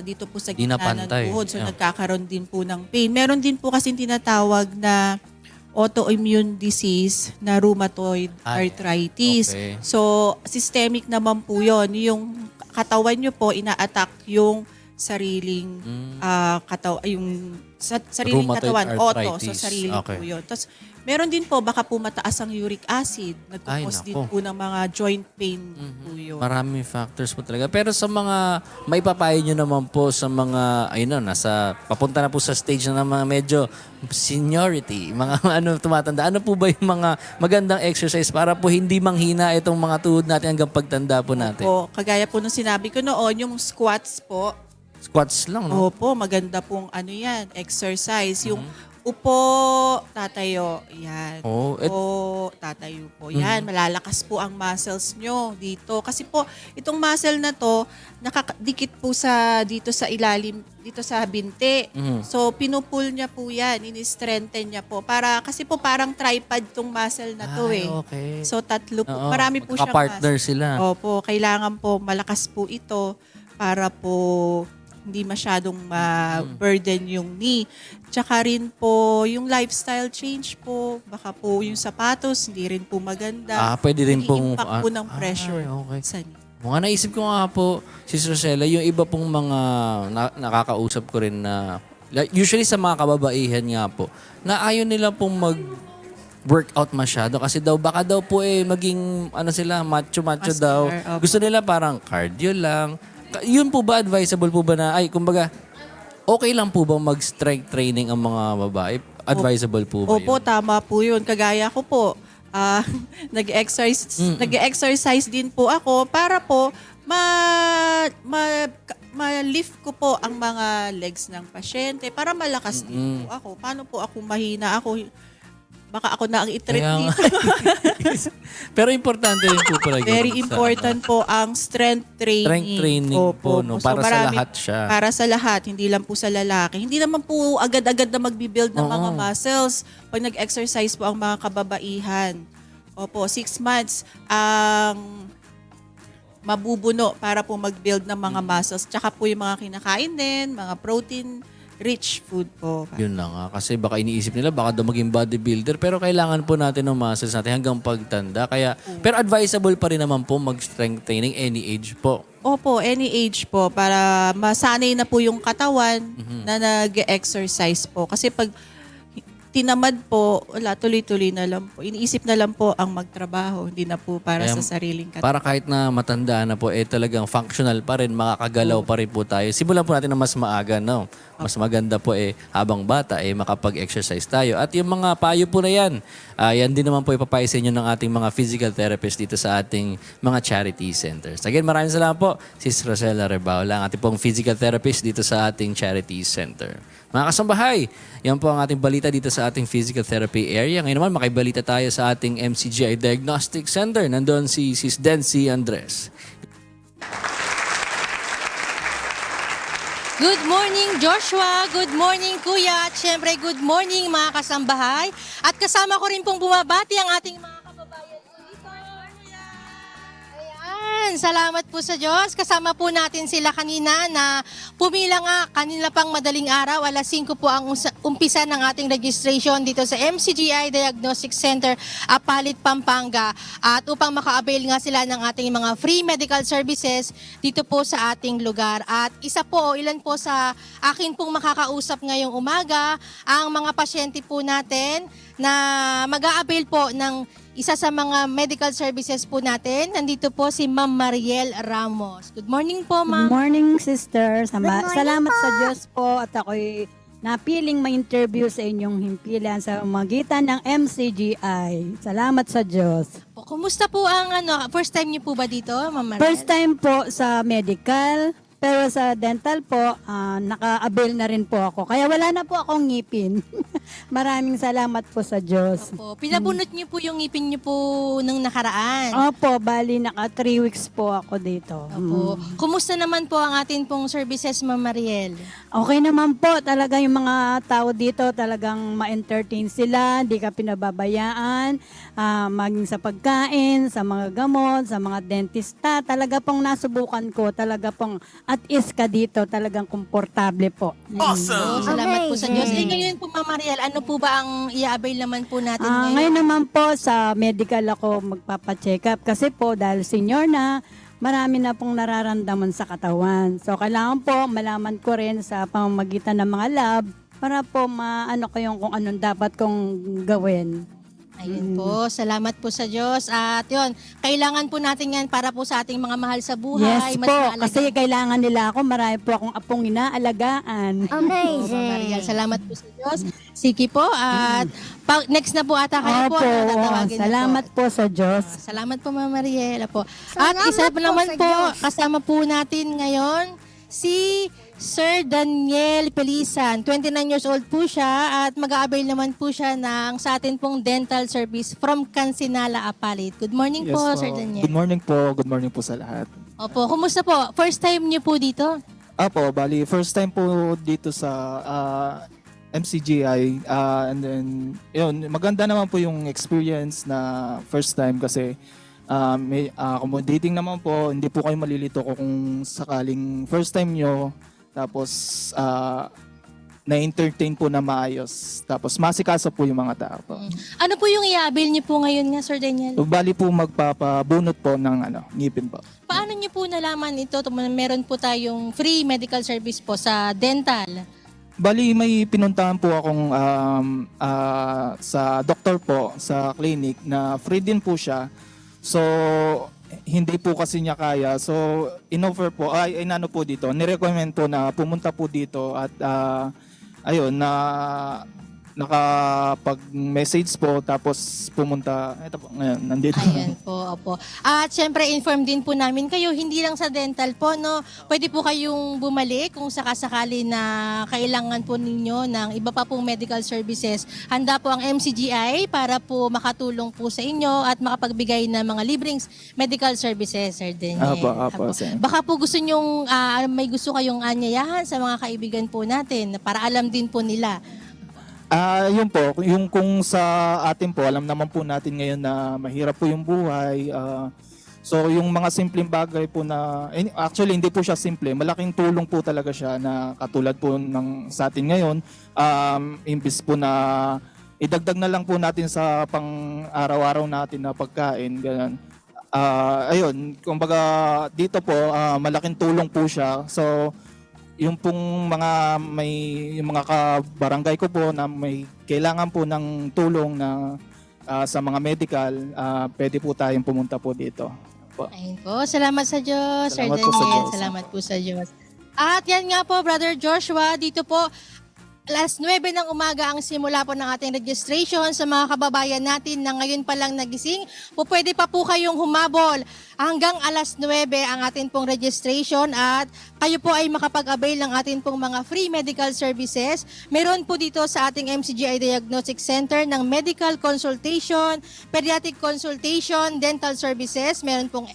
dito po sa Di na gitna ng pantay. tuhod. So Yeah. nagkakaroon din po ng pain. Meron din po kasi tinatawag na autoimmune disease na rheumatoid arthritis. okay. So systemic naman po yun. Yung katawan nyo po, ina-attack yung sariling sariling Rheumatoid katawan. Auto, arthritis. so sarili Okay. po yun. Tapos meron din po, baka po mataas ang uric acid. Nagkakos din nako. po ng mga joint pain po yun. Maraming factors po talaga. Pero sa mga, maipapayo nyo naman po sa mga, papunta na po sa stage na mga medyo seniority, mga tumatanda. Ano po ba yung mga magandang exercise para po hindi manghina itong mga tuhod natin hanggang pagtanda po natin? Po, kagaya po nung sinabi ko noon, yung squats po, Squats lang, no? opo, maganda pong exercise. Yung upo, tatayo, yan. Upo, tatayo po, yan. Malalakas po ang muscles nyo dito. Kasi po, itong muscle na to, nakadikit po dito sa ilalim, dito sa binti. So, pinupul niya po yan, ini-strengthen niya po. Kasi po parang tripod tong muscle na to Okay. So, tatlo po. Oo, Marami po siyang magka-partner muscle. sila. Opo, kailangan po malakas po ito para po hindi masyadong ma-burden yung knee. Tsaka rin po yung lifestyle change po. Baka po yung sapatos, hindi rin po maganda. Pwede rin pong... Nag-i-impact po ng pressure okay. sa knee. Mga naisip ko nga po, Sis Rosella, yung iba pong mga nakakausap ko rin na, usually sa mga kababaihan nga po, na ayaw nila pong workout masyado kasi daw baka daw po maging ano sila macho-macho Muscular, daw. opo. Gusto nila parang cardio lang. Yun po ba advisable po ba na kumbaga okay lang po ba mag-strength training ang mga babae? Advisable po ba Opo, yun? tama po yun. Kagaya ko po, nag-exercise din po ako para po ma-lift ko po ang mga legs ng pasyente para malakas din po ako. Paano po ako mahina ako? Baka ako na ang i-treat Kaya nga. dito. Pero importante rin po pala yun Very sa- important po ang strength training. Strength training po, no? Para sa lahat siya. Para sa lahat, hindi lang po sa lalaki. Hindi naman po agad-agad na magbibuild ng mga muscles pag nag-exercise po ang mga kababaihan. Opo, 6 months ang mabubuno para po mag-build ng mga muscles. Tsaka po yung mga kinakain din, mga protein-rich food po. Yun na nga. Kasi baka iniisip nila, baka daw maging bodybuilder. Pero kailangan po natin ng muscles natin hanggang pagtanda. Pero advisable pa rin naman po mag-strength training any age po. Opo, any age po para masanay na po yung katawan na nag-exercise po. Kasi pag tinamad po, wala, tuloy-tuloy na lang po. Iniisip na lang po ang magtrabaho, hindi na po para Kaya, sa sariling katawan. Para kahit na matanda na po, talagang functional pa rin, makakagalaw pa rin po tayo. Simulan po natin na mas maaga, no? Mas maganda po habang bata, makapag-exercise tayo. At yung mga payo po na yan, yan din naman po ipapayo sa inyo ng ating mga physical therapist dito sa ating mga charity centers. Again, maraming salamat po, Sis Rosella Rebaula, ang ating pong physical therapist dito sa ating charity center. Mga kasambahay, yan po ang ating balita dito sa ating physical therapy area. Ngayon naman, makibalita tayo sa ating MCGI Diagnostic Center. Nandun si Sis Dency Andres. Good morning, Joshua. Good morning, Kuya. At syempre, good morning, mga kasambahay. At kasama ko rin pong bumabati ang ating mga kababayan dito. Ayan, salamat po sa Diyos. Kasama po natin sila kanina na pumila nga kanina pang madaling araw. Alas 5 po ang umpisa ng ating registration dito sa MCGI Diagnostic Center, Apalit, Pampanga. At upang maka-avail nga sila ng ating mga free medical services dito po sa ating lugar. At isa po, ilan po sa akin pong makakausap ngayong umaga, ang mga pasyente po natin na mag-a-avail po ng isa sa mga medical services po natin. Nandito po si Ma'am Mariel Ramos. Good morning po, Ma'am. Good morning, sister. Salamat sa Diyos po at ako'y napiling ma-interview sa inyong himpilan sa magitan ng MCGI. Salamat sa Diyos. Kumusta po ang first time niyo po ba dito, Ma'am Mariel? First time po sa medical, pero sa dental po, naka-avail na rin po ako. Kaya wala na po akong ngipin. Maraming salamat po sa Diyos. Opo. Pinabunot niyo po yung ngipin niyo po nung nakaraan. Opo, bali naka 3 weeks po ako dito. Opo. Kumusta naman po ang atin pong services, Ma'am Mariel? Okay naman po, talaga yung mga tao dito talagang ma-entertain sila, hindi ka pinababayaan, maging sa pagkain, sa mga gamot, sa mga dentista, talaga pong nasubukan ko, talaga pong at is ka dito, talagang komportable po. So, salamat po sa Diyos. Ngayon po, Ma'am Mariel, ano po ba ang i-avail naman po natin ngayon? Ngayon naman po sa medical ako magpapacheck up kasi po dahil senior na, marami na pong nararamdaman sa katawan. So, kailangan po malaman ko rin sa pamamagitan ng mga lab para po maano ko yung kung anong dapat kong gawin. Ayun po, salamat po sa Diyos. At yun, kailangan po natin yan para po sa ating mga mahal sa buhay. Yes po, kasi kailangan nila ako, marami po akong apong inaalagaan. Amazing! Salamat po sa Diyos. Sige po, at next na po ata kayo po. Opo, Tatawagin salamat po sa Diyos. Salamat po, Ma'am Mariela po. At isa po naman po, kasama po natin ngayon, si Sir Daniel Pelisan. 29 years old po siya at mag-a-avail naman po siya ng sa atin pong dental service from Cancinala, Apalit. Good morning po, Sir Daniel. Good morning po. Good morning po sa lahat. Opo, kumusta po? First time niyo po dito? Apo, bali, first time po dito sa MCGI. And then, yun, maganda naman po yung experience na first time kasi may accommodating naman po. Hindi po kayo malilito kung sakaling first time nyo. Tapos, na-entertain po na maayos. Tapos, masikasa po yung mga tao po. Ano po yung i-avail niyo po ngayon nga, Sir Daniel? Bali po magpapabunot po ng ngipin po. Paano niyo po nalaman ito? Meron po tayong free medical service po sa dental. Bali, may pinuntahan po akong sa doktor po sa clinic na free din po siya. So, hindi po kasi niya kaya. So, in-offer po, inano po dito, nirecommend po na pumunta po dito at ayun, na nakapag-message po tapos pumunta. Ito po, ngayon, nandito. Ayan po, opo. At syempre, inform din po namin kayo, hindi lang sa dental po, no? Pwede po kayong bumalik kung sakasakali na kailangan po ninyo ng iba pa pong medical services. Handa po ang MCGI para po makatulong po sa inyo at makapagbigay ng mga libreng medical services, Sir Daniel. Apo, sir. Baka po gusto nyong, may gusto kayong anyayahan sa mga kaibigan po natin para alam din po nila. Yun po, yung kung sa atin po, alam naman po natin ngayon na mahirap po yung buhay. So yung mga simpleng bagay po na, actually hindi po siya simple, malaking tulong po talaga siya na katulad po ng sa atin ngayon. Imbis po na idagdag na lang po natin sa pang araw-araw natin na pagkain, ganun. Ayun, kumbaga dito po, malaking tulong po siya. So yung pong yung mga kabarangay ko po na may kailangan po ng tulong na sa mga medical, pwede po tayong pumunta po dito. Ayun po, salamat sa Diyos, Sir Salamat po sa Daniel. Diyos. Salamat po sa Diyos. At yan nga po, Brother Joshua, dito po, alas 9 ng umaga ang simula po ng ating registration sa mga kababayan natin na ngayon pa lang nagising. Pwede pa po kayong humabol hanggang alas 9 ang atin pong registration at kayo po ay makapag-avail ng atin pong mga free medical services. Meron po dito sa ating MCGI Diagnostic Center ng medical consultation, pediatric consultation, dental services. Meron pong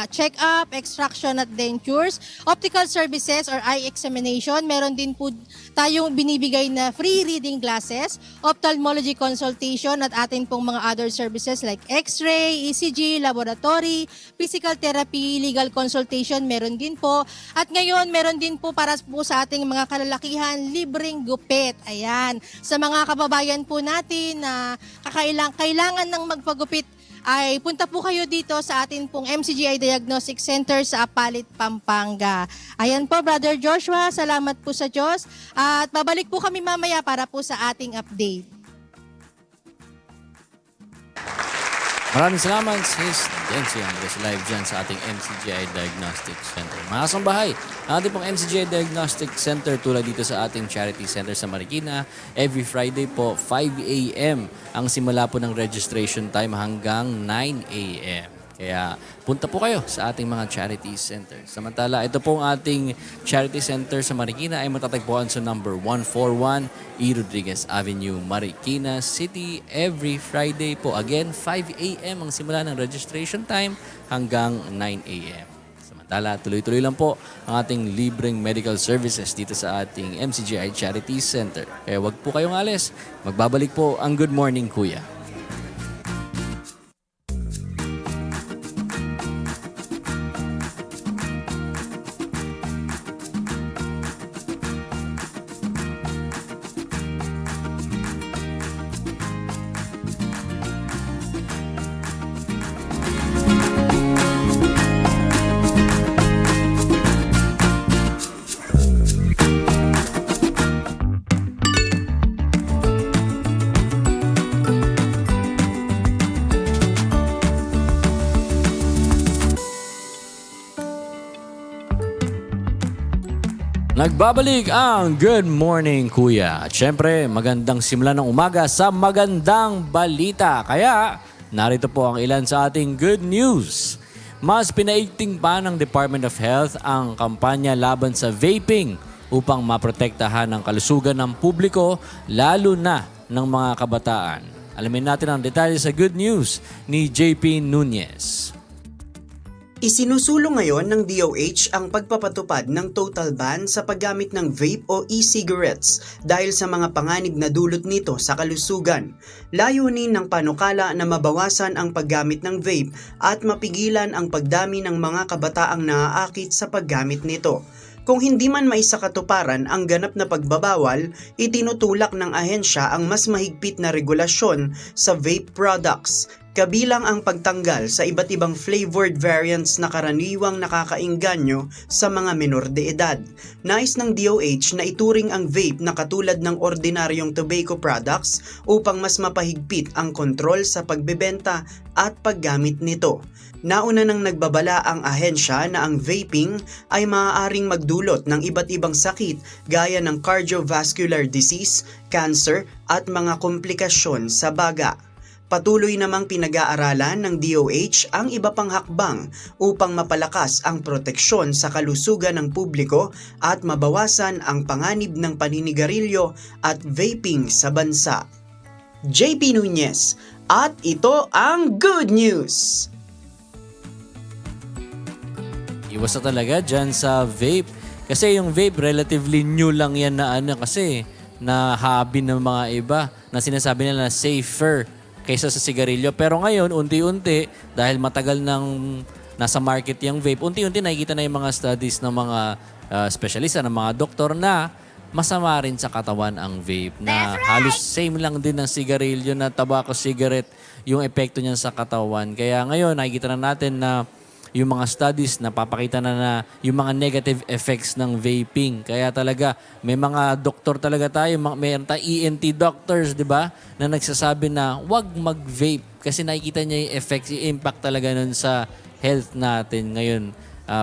check-up, extraction at dentures, optical services or eye examination. Meron din po tayong binibigay na free reading glasses, ophthalmology consultation at atin pong mga other services like x-ray, ECG, laboratory, physical therapy, legal consultation, meron din po. At ngayon, meron din po para po sa ating mga kalalakihan, libreng gupit. Ayan. Sa mga kababayan po natin na kailangan ng magpagupit, ay punta po kayo dito sa atin pong MCGI Diagnostic Center sa Apalit, Pampanga. Ayan po, Brother Joshua, salamat po sa Diyos. At babalik po kami mamaya para po sa ating update. Maraming salamat, Sis Dency Andres, live dyan sa ating MCGI Diagnostic Center. Mga kasambahay, ang ating pong MCGI Diagnostic Center tulad dito sa ating Charity Center sa Marikina, every Friday po, 5 a.m. ang simula po ng registration time hanggang 9 a.m. Kaya punta po kayo sa ating mga charity center. Samantala, ito pong ating charity center sa Marikina ay matatagpuan sa number 141 E. Rodriguez Avenue, Marikina City. Every Friday po. Again, 5 a.m. ang simula ng registration time hanggang 9 a.m. Samantala, tuloy-tuloy lang po ang ating libreng medical services dito sa ating MCGI Charity Center. Kaya wag po kayong alis. Magbabalik po ang Good Morning Kuya. Nagbabalik ang Good Morning Kuya. At syempre, magandang simula ng umaga sa magandang balita. Kaya, narito po ang ilan sa ating good news. Mas pinaigting pa ng Department of Health ang kampanya laban sa vaping upang maprotektahan ang kalusugan ng publiko, lalo na ng mga kabataan. Alamin natin ang detalye sa good news ni JP Nunez. Isinusulong ngayon ng DOH ang pagpapatupad ng total ban sa paggamit ng vape o e-cigarettes dahil sa mga panganib na dulot nito sa kalusugan. Layunin ng panukala na mabawasan ang paggamit ng vape at mapigilan ang pagdami ng mga kabataang naaakit sa paggamit nito. Kung hindi man maisakatuparan ang ganap na pagbabawal, itinutulak ng ahensya ang mas mahigpit na regulasyon sa vape products. kabilang ang pagtanggal sa iba't ibang flavored variants na karaniwang nakakaengganyo sa mga menor de edad. Nais ng DOH na ituring ang vape na katulad ng ordinaryong tobacco products upang mas mapahigpit ang kontrol sa pagbebenta at paggamit nito. Nauna nang nagbabala ang ahensya na ang vaping ay maaaring magdulot ng iba't ibang sakit gaya ng cardiovascular disease, cancer at mga komplikasyon sa baga. Patuloy namang pinag-aaralan ng DOH ang iba pang hakbang upang mapalakas ang proteksyon sa kalusugan ng publiko at mabawasan ang panganib ng paninigarilyo at vaping sa bansa. JP Nunez, at ito ang good news! Iwas na talaga dyan sa vape. Kasi yung vape, relatively new lang yan na kasi na hobby ng mga iba na sinasabi nila na safer kaysa sa sigarilyo. Pero ngayon, unti-unti, dahil matagal nang nasa market yung vape, unti-unti nakikita na yung mga studies ng mga espesyalista, ng mga doktor na masama rin sa katawan ang vape. Na halos same lang din ng sigarilyo na tobacco cigarette yung epekto niyan sa katawan. Kaya ngayon, nakikita na natin na yung mga studies na papakita na yung mga negative effects ng vaping. Kaya talaga, may mga doktor talaga tayo, mayroon tayong ENT doctors, di ba? Na nagsasabi na wag mag-vape kasi nakikita niya yung effects, yung impact talaga nun sa health natin. Ngayon,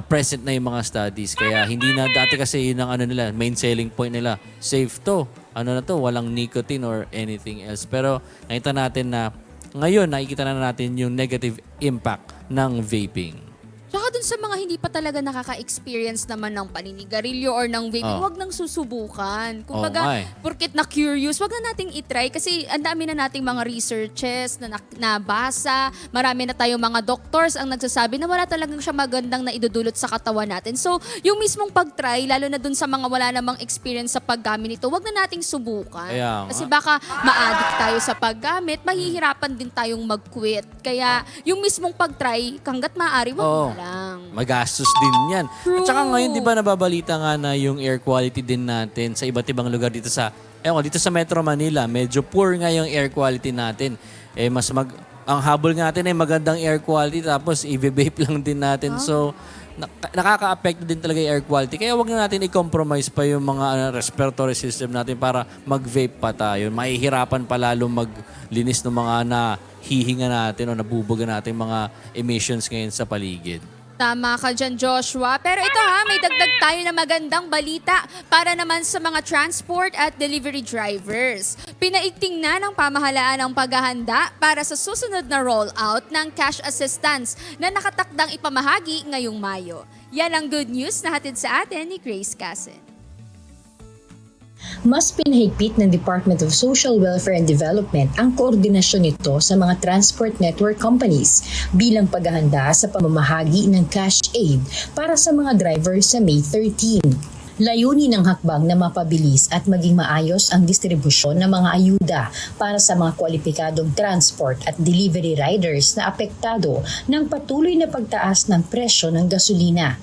present na yung mga studies. Kaya hindi na, dati kasi yun ang nila, main selling point nila, safe to. Walang nicotine or anything else. Pero nakita natin na ngayon, nakikita na natin yung negative impact ng vaping. Tsaka dun sa mga hindi pa talaga nakaka-experience naman ng paninigarilyo or ng vaping, wag nang susubukan. Kumbaga, porket na-curious, wag na nating itry kasi ang dami na nating mga researches na nabasa. Marami na tayong mga doctors ang nagsasabi na wala talagang siya magandang na idudulot sa katawan natin. So, yung mismong pag-try, lalo na dun sa mga wala namang experience sa paggamit nito, wag na nating subukan. Kasi baka ma-addict tayo sa paggamit, mahihirapan din tayong mag-quit. Kaya, yung mismong pag-try, hanggat maaari, wag lang. Magastos din yan. At saka ngayon, di ba nababalita nga na yung air quality din natin sa iba't ibang lugar dito sa Metro Manila, medyo poor nga yung air quality natin. Ang habol nga natin ay magandang air quality tapos i-vape lang din natin. So, nakaka-apekto din talaga yung air quality. Kaya wag na natin i-compromise pa yung mga respiratory system natin para mag-vape pa tayo. Mahihirapan pa lalo maglinis ng mga nahihinga natin o nabubuga natin mga emissions ngayon sa paligid. Tama ka dyan, Joshua. Pero ito may dagdag tayo na magandang balita para naman sa mga transport at delivery drivers. Pinaigting na ng pamahalaan ang paghahanda para sa susunod na rollout ng cash assistance na nakatakdang ipamahagi ngayong Mayo. Yan ang good news na hatid sa atin ni Grace Casen. Mas pinahigpit ng Department of Social Welfare and Development ang koordinasyon nito sa mga transport network companies bilang paghahanda sa pamamahagi ng cash aid para sa mga drivers sa May 13. Layunin ng hakbang na mapabilis at maging maayos ang distribusyon ng mga ayuda para sa mga kwalipikadong transport at delivery riders na apektado ng patuloy na pagtaas ng presyo ng gasolina.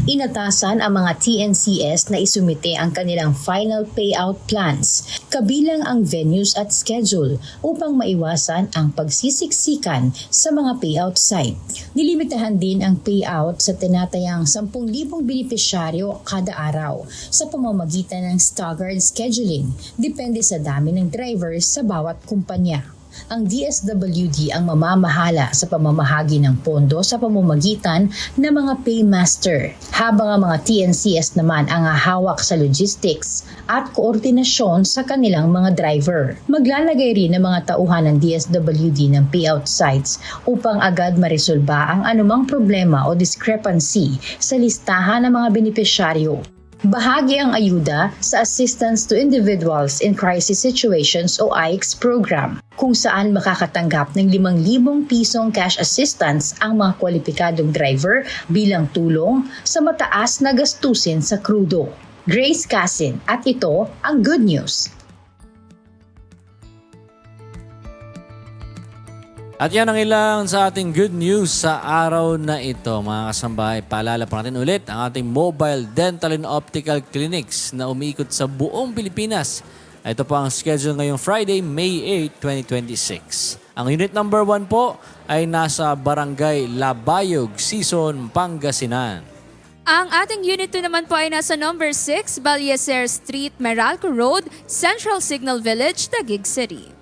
Inatasan ang mga TNCS na isumite ang kanilang final payout plans, kabilang ang venues at schedule upang maiwasan ang pagsisiksikan sa mga payout site. Nilimitahan din ang payout sa tinatayang 10,000 benepisyaryo kada araw sa pamamagitan ng staggered scheduling, depende sa dami ng drivers sa bawat kumpanya. Ang DSWD ang mamamahala sa pamamahagi ng pondo sa pamamagitan ng mga paymaster, habang ang mga TNCS naman ang hahawak sa logistics at koordinasyon sa kanilang mga driver. Maglalagay rin ng mga tauhan ng DSWD ng payout sites upang agad maresolba ang anumang problema o discrepancy sa listahan ng mga benepisyaryo. Bahagi ang ayuda sa Assistance to Individuals in Crisis Situations o AICS program, kung saan makakatanggap ng 5,000 pisong cash assistance ang mga kwalipikadong driver bilang tulong sa mataas na gastusin sa krudo. Grace Casen, at ito ang good news. At yan ang ilang sa ating good news sa araw na ito. Mga kasambahay, paalala pa natin ulit ang ating mobile dental and optical clinics na umiikot sa buong Pilipinas. Ito po ang schedule ngayong Friday, May 8, 2026. Ang unit number 1 po ay nasa Barangay Labayog, Sison, Pangasinan. Ang ating Unit 2 naman po ay nasa number 6, Balyeser Street, Meralco Road, Central Signal Village, Taguig City.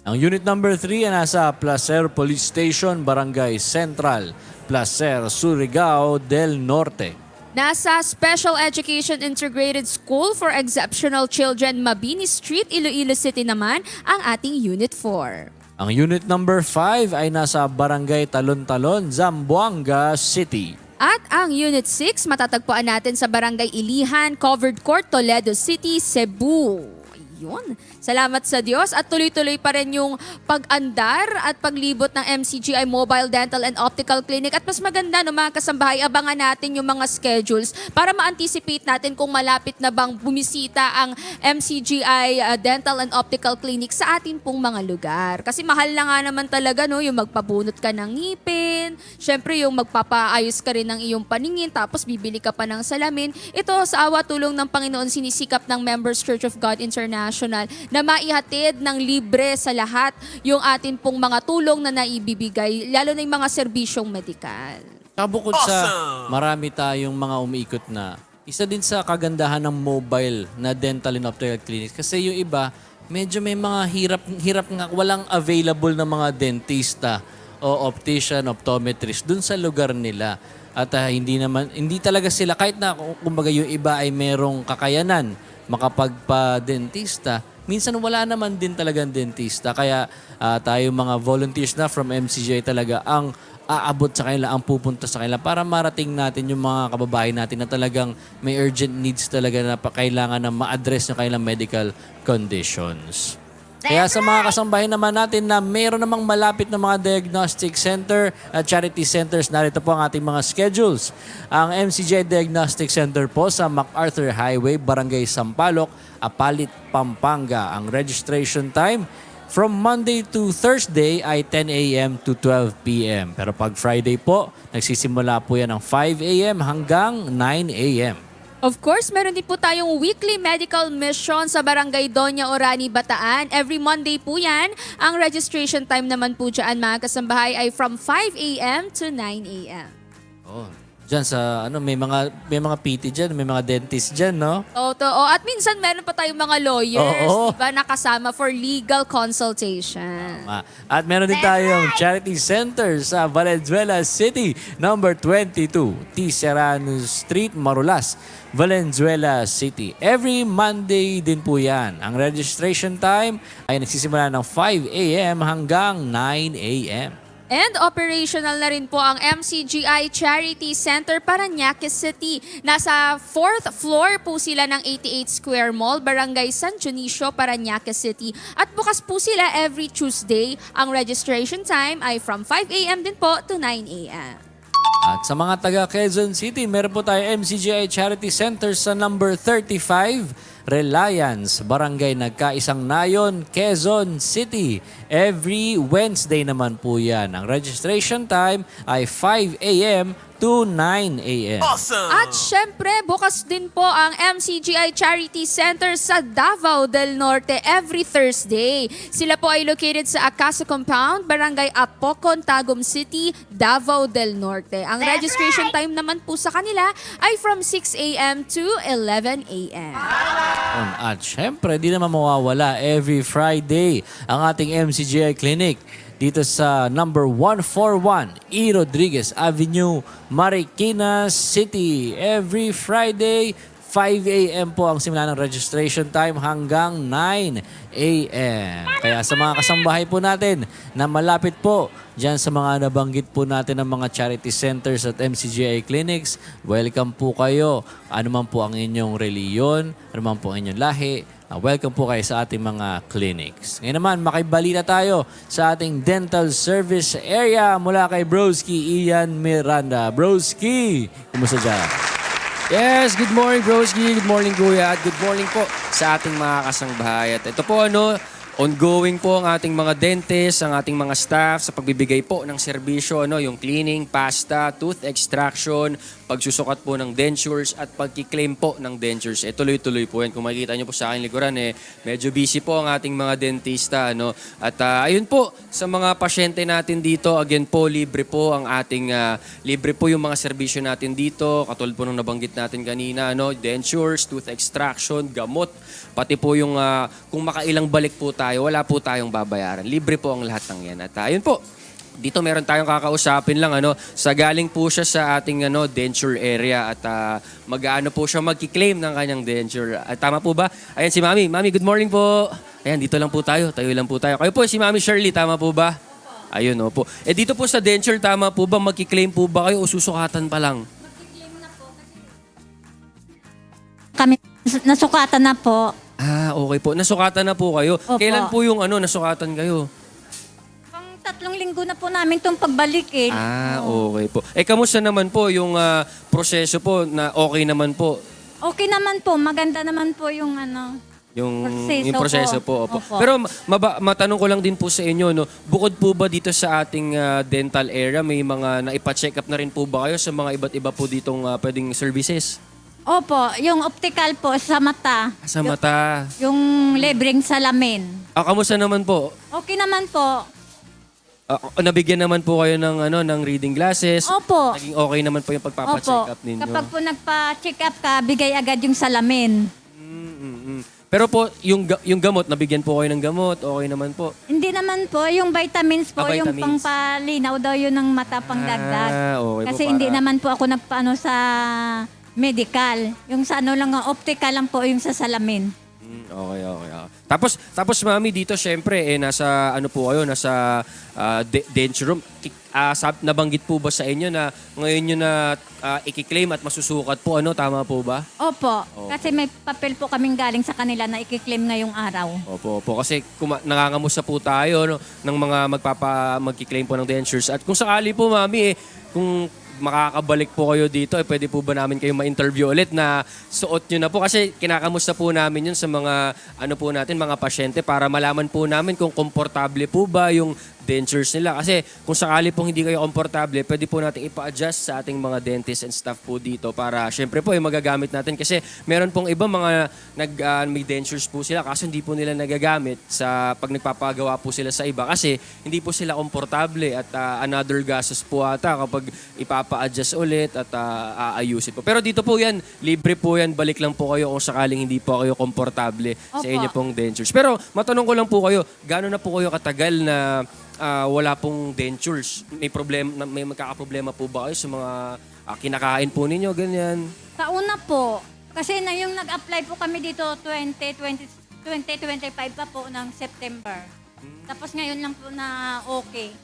Ang unit number 3 ay nasa Placer Police Station, Barangay Central, Placer, Surigao del Norte. Nasa Special Education Integrated School for Exceptional Children, Mabini Street, Iloilo City naman ang ating Unit 4. Ang unit number 5 ay nasa Barangay Talon-Talon, Zamboanga City. At ang Unit 6, matatagpuan natin sa Barangay Ilihan, Covered Court, Toledo City, Cebu. Ayun. Salamat sa Diyos at tuloy-tuloy pa rin yung pag-andar at paglibot ng MCGI Mobile Dental and Optical Clinic. At mas maganda no mga kasambahay, abangan natin yung mga schedules para ma-anticipate natin kung malapit na bang bumisita ang MCGI Dental and Optical Clinic sa atin pong mga lugar. Kasi mahal na nga naman talaga no, yung magpabunot ka ng ngipin, syempre yung magpapaayos ka rin ng iyong paningin, tapos bibili ka pa ng salamin. Ito sa awa tulong ng Panginoon sinisikap ng Members Church of God International na maihatid ng libre sa lahat yung atin pong mga tulong na naibibigay, lalo na yung mga serbisyong medikal. Bukod sa marami tayong mga umiikot na, isa din sa kagandahan ng mobile na dental and optical clinics. Kasi yung iba, medyo may mga hirap nga, walang available na mga dentista o optician, optometrist dun sa lugar nila. At hindi talaga sila, kahit na kumbaga yung iba ay merong kakayanan makapagpa-dentista, minsan wala naman din talagang dentista. Kaya tayo mga volunteers na from MCGI talaga ang aabot sa kanila, ang pupunta sa kanila para marating natin yung mga kababayan natin na talagang may urgent needs talaga na kailangan na ma-address yung kanilang medical conditions. Kaya sa mga kasambahay naman natin na mayroon namang malapit na mga diagnostic center at charity centers, narito po ang ating mga schedules. Ang MCGI Diagnostic Center po sa MacArthur Highway, Barangay Sampaloc, Apalit, Pampanga. Ang registration time from Monday to Thursday ay 10 a.m. to 12 p.m. Pero pag Friday po, nagsisimula po yan ng 5 a.m. hanggang 9 a.m. Of course, meron din po tayong weekly medical mission sa Barangay Doña Orani, Bataan. Every Monday po yan. Ang registration time naman po dyan, mga kasambahay, ay from 5 a.m. to 9 a.m. Oh, dyan sa, may mga PT dyan, may mga dentist dyan, no? At minsan meron pa tayong mga lawyers, Oo. diba, nakasama for legal consultation. At meron din tayong charity center sa Valenzuela City, number 22, T. Serrano Street, Marulas, Valenzuela City. Every Monday din po yan. Ang registration time ay nagsisimula ng 5 a.m. hanggang 9 a.m. And operational na rin po ang MCGI Charity Center Parañaque City. Nasa 4th floor po sila ng 88 Square Mall, Barangay San Dionisio, Parañaque City. At bukas po sila every Tuesday. Ang registration time ay from 5 a.m. din po to 9 a.m. At sa mga taga Quezon City, meron po tayo MCGI Charity Center sa number 35, Reliance, Barangay Nagkaisang Nayon, Quezon City. Every Wednesday naman po yan. Ang registration time ay 5 a.m. to 9 a.m. At syempre, bukas din po ang MCGI Charity Center sa Davao del Norte every Thursday. Sila po ay located sa Acaso Compound, Barangay Apocon, Tagum City, Davao del Norte. Ang registration time naman po sa kanila ay from 6 a.m. to 11 a.m. At syempre, di naman mawawala every Friday ang ating MCGI Clinic dito sa number 141 E. Rodriguez Avenue, Marikina City. Every Friday, 5 a.m. po ang simula ng registration time hanggang 9 a.m. Kaya sa mga kasambahay po natin na malapit po dyan sa mga nabanggit po natin ng mga charity centers at MCGI clinics, welcome po kayo. Ano man po ang inyong reliyon, ano man po ang inyong lahi, welcome po kayo sa ating mga clinics. Ngayon naman, makibalita tayo sa ating dental service area mula kay Broski Ian Miranda. Broski, kumusta dyan? Yes, good morning Broski, good morning Kuya, at good morning po sa ating mga kasangbahay. At ito po ongoing po ang ating mga dentist, ang ating mga staff sa pagbibigay po ng serbisyo, yung cleaning, pasta, tooth extraction, pagsusukat po ng dentures at pagkiklaim po ng dentures. Tuloy-tuloy po yan. Kung makikita nyo po sa aking likuran, medyo busy po ang ating mga dentista. At ayun po, sa mga pasyente natin dito, again po, libre po yung mga serbisyo natin dito. Katulad po nung nabanggit natin kanina, dentures, tooth extraction, gamot, pati po yung kung makailang balik po tayo, wala po tayong babayaran. Libre po ang lahat ng yan. At ayun po, dito meron tayong kakausapin lang, sa galing po siya sa ating denture area at mag-aano po siya magki-claim ng kanyang denture. Tama po ba? Ayan si Mami. Mami, good morning po. Ayan, dito lang po tayo. Tayo lang po tayo. Kayo po si Mami Shirley, tama po ba? Ayun, opo. Dito po sa denture, tama po ba? Magki-claim po ba kayo o susukatan pa lang? Kami nasukatan na po. Okay po. Nasukatan na po kayo. Opo. Kailan po yung nasukatan kayo? 3 linggo na po namin itong pagbalik eh. Okay po. Kamusta naman po yung proseso po na okay naman po? Okay naman po, maganda naman po yung Yung proseso po. Opo. Opo. Pero matanong ko lang din po sa inyo, bukod po ba dito sa ating dental area, may mga naipa-check up na rin po ba kayo sa mga iba't iba po ditong pwedeng services? Opo, yung optical po sa mata. Sa mata. Yung libreng salamin. Kamusta naman po? Okay naman po. Nabigyan naman po kayo ng reading glasses. Opo. Naging okay naman po yung pagpapa-check up ninyo. Kapag po nagpa-check up ka, bigay agad yung salamin. Pero po, yung gamot, nabigyan po kayo ng gamot, okay naman po. Hindi naman po, yung vitamins po, yung Vitamins. pangpalinaw daw yun ng mata pangdagdag. Okay po, Kasi hindi naman po ako nagpaano sa medical. Yung sa lang, optical lang po yung sa salamin. Okay. Tapos Mami, dito syempre, nasa po kayo, nasa denture room. Nabanggit po ba sa inyo na ngayon nyo na i-claim at masusukat po, tama po ba? Opo, kasi may papel po kaming galing sa kanila na i-claim ngayong araw. Opo. Kasi nangangamusta po tayo ng mga magki-claim po ng dentures. At kung sakali po, Mami, kung makakabalik po kayo dito, pwede po ba namin kayo ma-interview ulit na suot nyo na po? Kasi kinakamusta po namin yun sa mga po natin, mga pasyente para malaman po namin kung komportable po ba yung dentures nila. Kasi kung sakali pong hindi kayo komportable, pwede po natin ipa-adjust sa ating mga dentists and staff po dito para syempre po magagamit natin. Kasi meron pong iba mga may dentures po sila kaso hindi po nila nagagamit sa pag nagpapagawa po sila sa iba kasi hindi po sila komportable at another gastos po ata kapag ipapa-adjust ulit at aayusin po. Pero dito po yan, libre po yan. Balik lang po kayo kung sakaling hindi po kayo komportable sa inyo pong dentures. Pero matanong ko lang po kayo, gaano na po kayo katagal na wala pong dentures? May magkakaproblema po ba kayo sa mga kinakain po ninyo, ganyan? Sa una po, kasi yung nag-apply po kami dito 2025 pa po ng September. Tapos ngayon lang po na okay.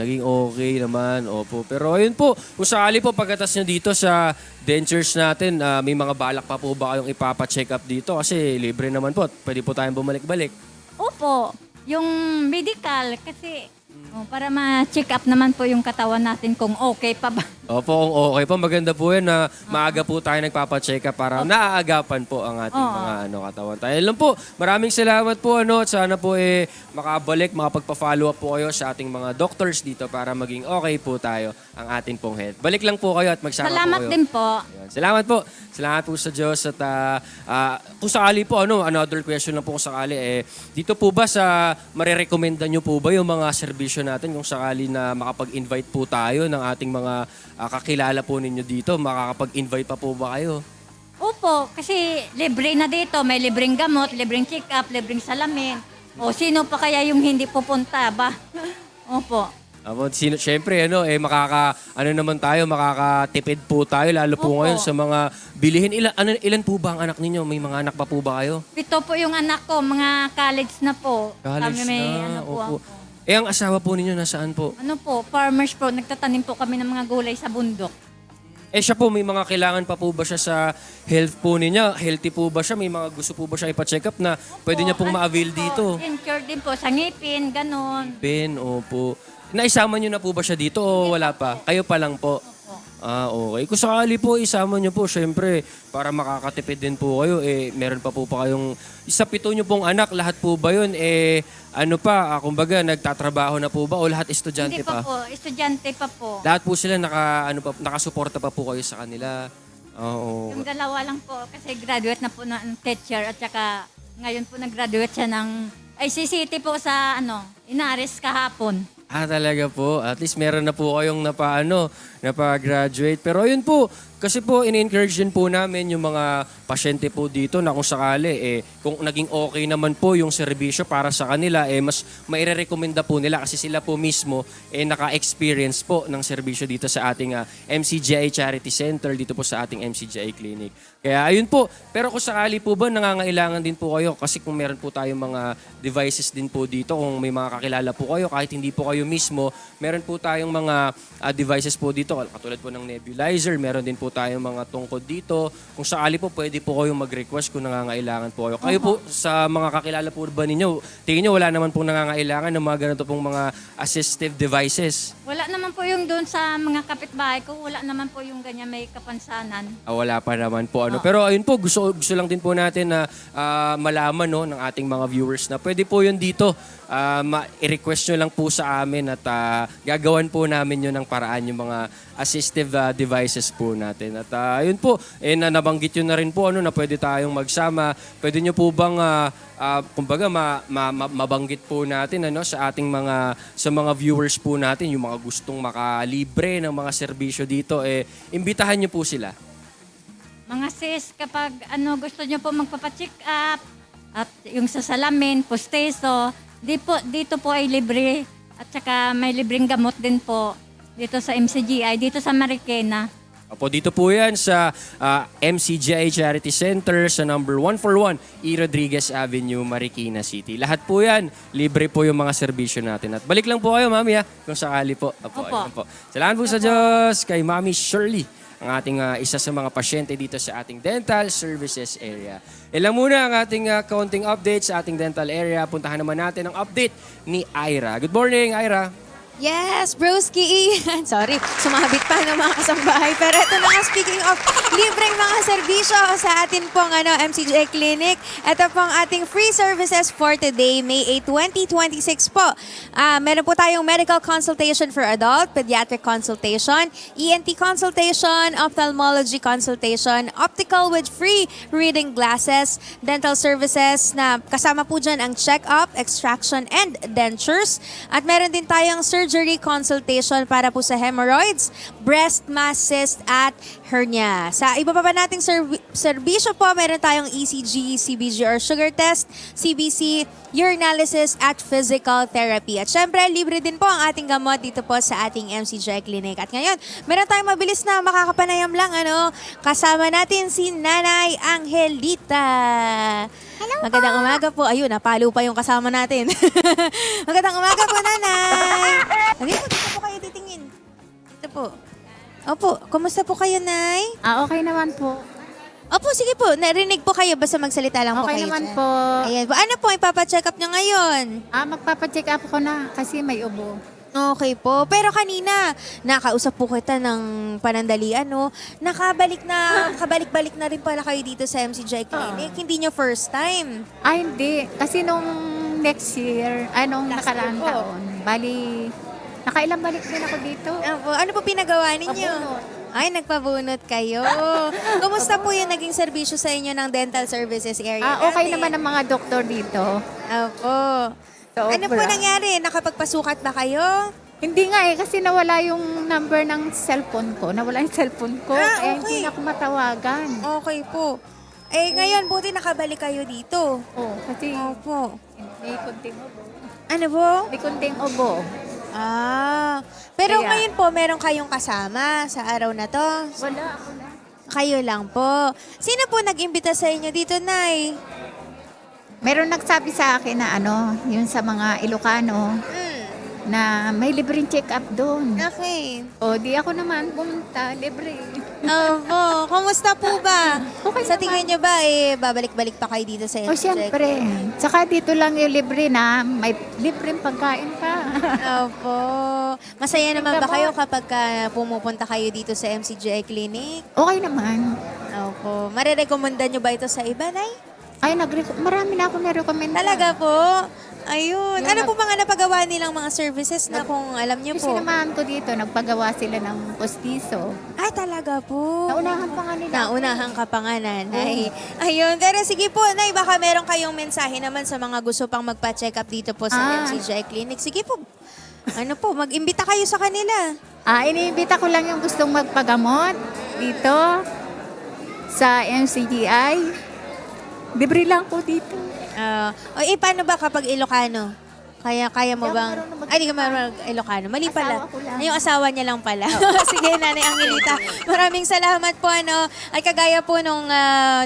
Naging okay naman, opo. Pero ayun po, kung sakali po pagkatas nyo dito sa dentures natin, may mga balak pa po ba kayong ipapa-check up dito? Kasi libre naman po, pwede po tayong bumalik-balik. Opo, yung medical kasi para ma-check up naman po yung katawan natin kung okay pa ba. Opo, kung okay po, maganda po yan na maaga po tayo nagpapacheck up para naaagapan po ang ating mga katawan tayo. Alam po, maraming salamat po at sana po makabalik, makapagpa-follow up po kayo sa ating mga doctors dito para maging okay po tayo ang ating pong health. Balik lang po kayo at magsama Salamat po kayo. din po. Ayan. Salamat po. Salamat po sa Diyos at kung sakali po, another question lang po kung sakali, dito po ba sa marirekomenda nyo po ba yung mga serbisyo natin kung sakali na makapag-invite po tayo ng ating mga kakilala po ninyo dito, makakapag-invite pa po ba kayo? Opo, kasi libre na dito. May libreng gamot, libreng check-up, libreng salamin. O sino pa kaya yung hindi pupunta ba? Opo. Siyempre, naman tayo, makakatipid po tayo, lalo po ngayon sa mga bilihin. Ilan po ba ang anak ninyo? May mga anak pa po ba kayo? 7 po yung anak ko, mga college na po. College Kami may na, po. opo. Ang asawa po ninyo, nasaan po? Farmers po, nagtatanim po kami ng mga gulay sa bundok. Siya po, may mga kailangan pa po ba siya sa health po niya? Healthy po ba siya? May mga gusto po ba siya ipa-check up na pwede niya pong ma-avail dito? Incure din po sa ngipin, ganon. Opo. Naisama niyo na po ba siya dito o wala pa? Kayo pa lang po? Okay. Kung sakali po, isama nyo po, syempre, para makakatipid din po kayo, meron pa po kayong, isa 7 nyo pong anak, lahat po ba yun, kumbaga, nagtatrabaho na po ba o lahat estudyante Hindi pa po, estudyante pa po. Lahat po sila nakasuporta pa po kayo sa kanila. Oo. Yung dalawa lang po kasi graduate na po ng teacher at saka ngayon po nag-graduate siya ng ICCT po sa Inares kahapon. Talaga po. At least meron na po kayong napa-graduate. Pero ayun po, kasi po in-encourage din po namin yung mga pasyente po dito na kung sakali, kung naging okay naman po yung serbisyo para sa kanila, mas maire-recommenda po nila kasi sila po mismo naka-experience po ng serbisyo dito sa ating MCGI Charity Center, dito po sa ating MCGI Clinic. Kaya ayun po. Pero kung sakali po ba, nangangailangan din po kayo kasi kung meron po tayong mga devices din po dito, kung may mga kakilala po kayo, kahit hindi po kayo mismo, meron po tayong mga devices po dito, katulad po ng nebulizer, meron din po tayong mga tungkod dito. Kung sakali po, pwede po kayong mag-request kung nangangailangan po kayo. Kayo po, sa mga kakilala po ba ninyo, tingin nyo wala naman pong nangangailangan ng mga ganito pong mga assistive devices? Wala naman po yung doon sa mga kapitbahay ko, wala naman po yung ganyan may kapansanan. Wala pa naman po. Pero ayun po, gusto lang din po natin na malaman ng ating mga viewers na pwede po yun dito. I-request nyo lang po sa amin at gagawan po namin yun ng paraan yung mga assistive devices po natin. At ayun po, nabanggit yun na rin po na pwede tayong magsama. Pwede nyo po bang kumbaga mabanggit po natin sa ating sa mga viewers po natin, yung mga gustong makalibre ng mga serbisyo dito, imbitahan nyo po sila. Mga sis, kapag gusto nyo po magpapacheck up at yung sa salamin, posteso, dito po ay libre at saka may libreng gamot din po dito sa MCGI, dito sa Marikina. Dito po yan sa MCGI Charity Center sa number 141 E. Rodriguez Avenue, Marikina City. Lahat po yan, libre po yung mga serbisyo natin. At balik lang po kayo, Mami, kung sakali po. Ayun po. Salamat po sa Diyos kay Mami Shirley, ang ating isa sa mga pasyente dito sa ating dental services area. Ilang muna ang ating kaunting update sa ating dental area. Puntahan naman natin ang update ni Ira. Good morning, Ira. Yes, broski. Sorry, sumabit pa ng mga kasambahay. Pero ito na nga, speaking of libreng mga serbisyo sa atin pong MCGI Clinic. Ito pong ating free services for today, May 8, 2026 po. Meron po tayong medical consultation for adult, pediatric consultation, ENT consultation, ophthalmology consultation, optical with free reading glasses, dental services na kasama po dyan ang check-up, extraction, and dentures. At meron din tayong surgery consultation para po sa hemorrhoids, breast mass cyst at hernia. Sa iba pa nating serbisyo po, meron tayong ECG, CBG or sugar test, CBC, urinalysis at physical therapy. At syempre, libre din po ang ating gamot dito po sa ating MCGI Clinic. At ngayon, meron tayong mabilis na makakapanayam lang, kasama natin si Nanay Angelita. Hello po. Magandang umaga po. Ayun, napalo pa yung kasama natin. Magandang umaga po, Nanay. Dito po kayo titingin. Dito po. Opo, kumusta po kayo, Nay? Okay naman po. Opo, sige po. Narinig po kayo. Basta magsalita lang po Okay kayo naman dyan. po. Ayan po. Ano po, ipapacheck up nyo ngayon? Magpapacheck up ko na kasi may ubo. Okay po. Pero kanina, nakausap po kita ng panandalian, kabalik-balik na rin pala kayo dito sa MCGI Clinic. Hindi nyo first time. Hindi. Kasi nung next year, nung nakaraang taon, bali, nakailang balik din ako dito. Ano po pinagawa ninyo? Ay, nagpabunot kayo. Kumusta po yung naging serbisyo sa inyo ng dental services area Okay natin? naman ang mga doktor dito. Opo. Ano po nangyari? Nakapagpasukat ba kayo? Hindi nga kasi nawala yung number ng cellphone ko. Nawala yung cellphone ko. Kaya hindi na ako matawagan. Okay po. Ngayon, buti nakabalik kayo dito. Kasi Opo. may kunting ubo. Ano po? May kunting ubo. Pero Kaya- ngayon po, meron kayong kasama sa araw na to? Wala, ako lang. Kayo lang po. Sino po nag-imbita sa inyo dito, Nay? Meron nagsabi sa akin na yun sa mga Ilocano, na may libreng check-up doon. Okay. Di ako naman pumunta, libre. Opo. Kumusta po ba? Sa tingin nyo ba, babalik-balik pa kayo dito sa MCGI? Siyempre. Tsaka dito lang yung libre na may libreng pagkain pa. Opo. Masaya naman ba kayo kapag pumupunta kayo dito sa MCGI Clinic? Okay naman. Opo. Marirekomenda nyo ba ito sa iba, Nay? Ay, marami na ako na-recommend. Talaga po? Ayun. Ano po mga napagawa nilang mga services na kung alam nyo po? Sinamahan ko dito, nagpagawa sila ng postiso. Ay, talaga po? Naunahan pa nga nila. Naunahan ka pa nga, Nanay. Ayun. Pero sige po, Nay, baka meron kayong mensahe naman sa mga gusto pang magpa-check up dito po sa MCGI Clinic. Sige po. Ano po, mag-imbita kayo sa kanila. Iniimbita ko lang yung gustong magpagamot dito sa MCGI. Libre lang po dito. Paano ba kapag Ilocano? Kaya mo bang... Ay, di ka marunong Ilocano. Mali pala. Yung asawa niya lang pala. Sige, Nanay Angelita. Maraming salamat po. At kagaya po nung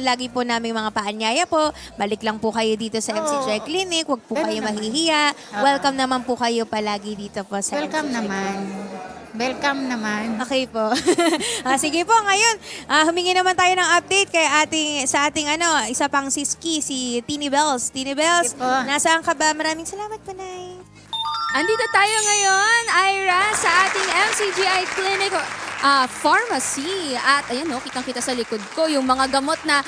lagi po naming mga paanyaya po, balik lang po kayo dito sa MCGI Clinic. Huwag po kayo mahihiya. Welcome naman po kayo palagi dito po sa Welcome MCGI naman. Welcome naman. Okay po. Sige po, ngayon, humingi naman tayo ng update sa ating isa pang siski, si Tini Bells. Tini Bells, nasaan ka ba? Maraming salamat po, Nay. Andito tayo ngayon, Ira, sa ating MCGI Clinic Pharmacy. At ayan, kitang-kita sa likod ko yung mga gamot na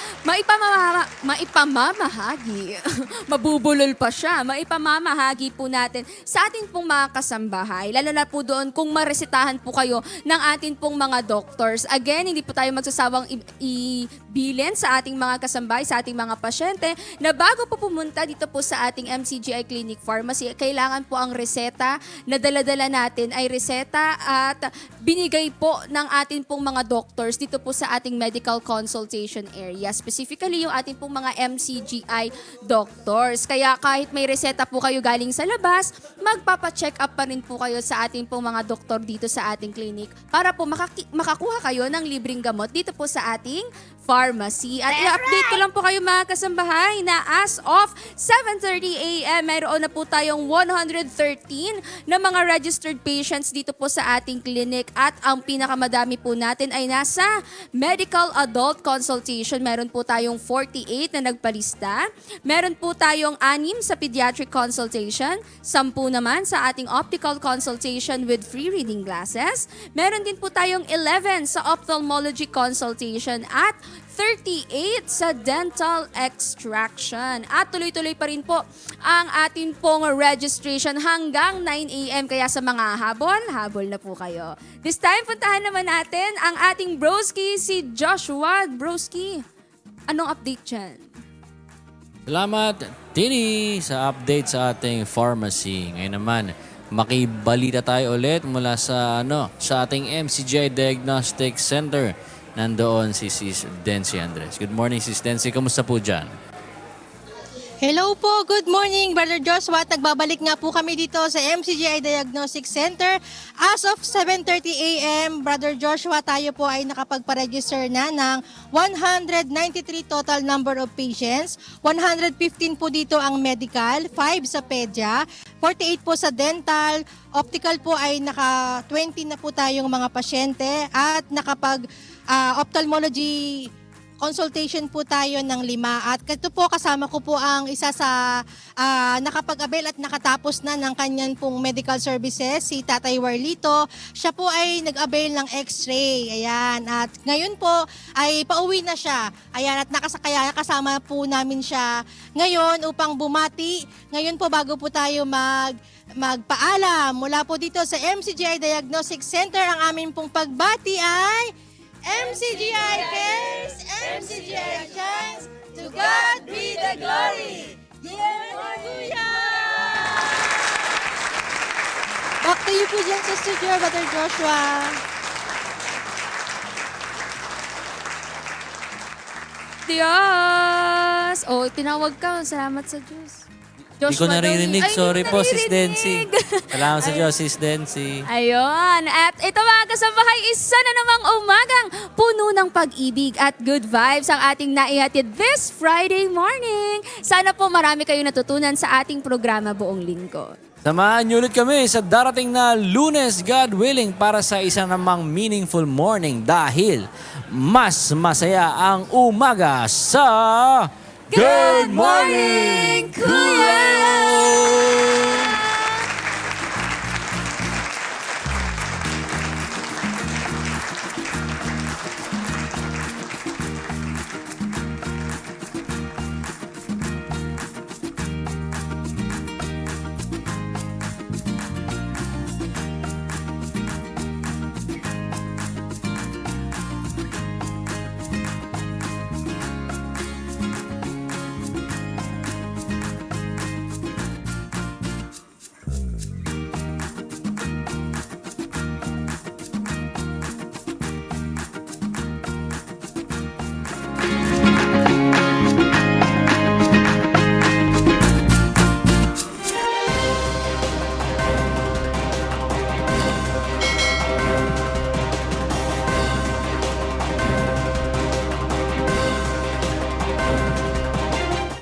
maipamamahagi. Mabubulol pa siya. Maipamamahagi po natin sa ating pong mga kasambahay. Lalo na po doon kung maresetahan po kayo ng ating pong mga doctors. Again, hindi po tayo magsasawang ibilin sa ating mga kasambahay, sa ating mga pasyente, na bago po pumunta dito po sa ating MCGI Clinic Pharmacy, kailangan po ang reseta na dala-dala natin ay reseta at binigay po ng ating pong mga doctors dito po sa ating medical consultation area. Specifically, yung ating pong mga MCGI doctors. Kaya kahit may reseta po kayo galing sa labas, magpapacheck up pa rin po kayo sa ating pong mga doktor dito sa ating clinic para po makakuha kayo ng libreng gamot dito po sa ating pharmacy. At i-update ko lang po kayo mga kasambahay na as of 7:30 a.m. mayroon na po tayong 113 na mga registered patients dito po sa ating clinic at ang pinakamadami po natin ay nasa medical adult consultation. Meron po tayong 48 na nagpalista. Meron po tayong 6 sa pediatric consultation, 10 naman sa ating optical consultation with free reading glasses. Meron din po tayong 11 sa ophthalmology consultation at 38 sa dental extraction. At tuloy-tuloy pa rin po ang ating pong registration hanggang 9 a.m. Kaya sa mga habol na po kayo. This time, puntahan naman natin ang ating broski, si Joshua. Broski, anong update dyan? Salamat, Tini, sa update sa ating pharmacy. Ngayon naman, makibalita tayo ulit mula sa ating MCGI Diagnostic Center. Nandoon si Sis Dency Andres. Good morning, Sis Dency. Kamusta po dyan? Hello po, good morning Brother Joshua. Nagbabalik nga po kami dito sa MCGI Diagnostic Center. As of 7:30 a.m., Brother Joshua, tayo po ay nakapagpa-register na ng 193 total number of patients. 115 po dito ang medical, 5 sa pedya, 48 po sa dental, optical po ay naka-20 na po tayong mga pasyente at ophthalmology consultation po tayo ng 5 at ito po kasama ko po ang isa sa nakapag-avail at nakatapos na ng kanyan pong medical services, si Tatay Warlito. Siya po ay nag-avail ng x-ray. Ayan. At ngayon po ay pauwi na siya. Ayan. At kaya kasama po namin siya ngayon upang bumati. Ngayon po bago po tayo magpaalam mula po dito sa MCGI Diagnostic Center, ang amin pong pagbati ay MCGI cares, MCGI shines, to God be the glory. Back to you po dyan sa studio, Brother Joshua. Diyos! Tinawag ka. Salamat sa Diyos. Hindi ko naririnig. Sorry po, Sis Dency. Salamat sa Diyos, Sis Dency. Ayun. At ito mga kasambahay, isa na namang umagang puno ng pag-ibig at good vibes ang ating naihatid this Friday morning. Sana po marami kayong natutunan sa ating programa buong linggo. Samahan niyo ulit kami sa darating na Lunes, God willing, para sa isa namang meaningful morning dahil mas masaya ang umaga sa Good Morning, Kuya!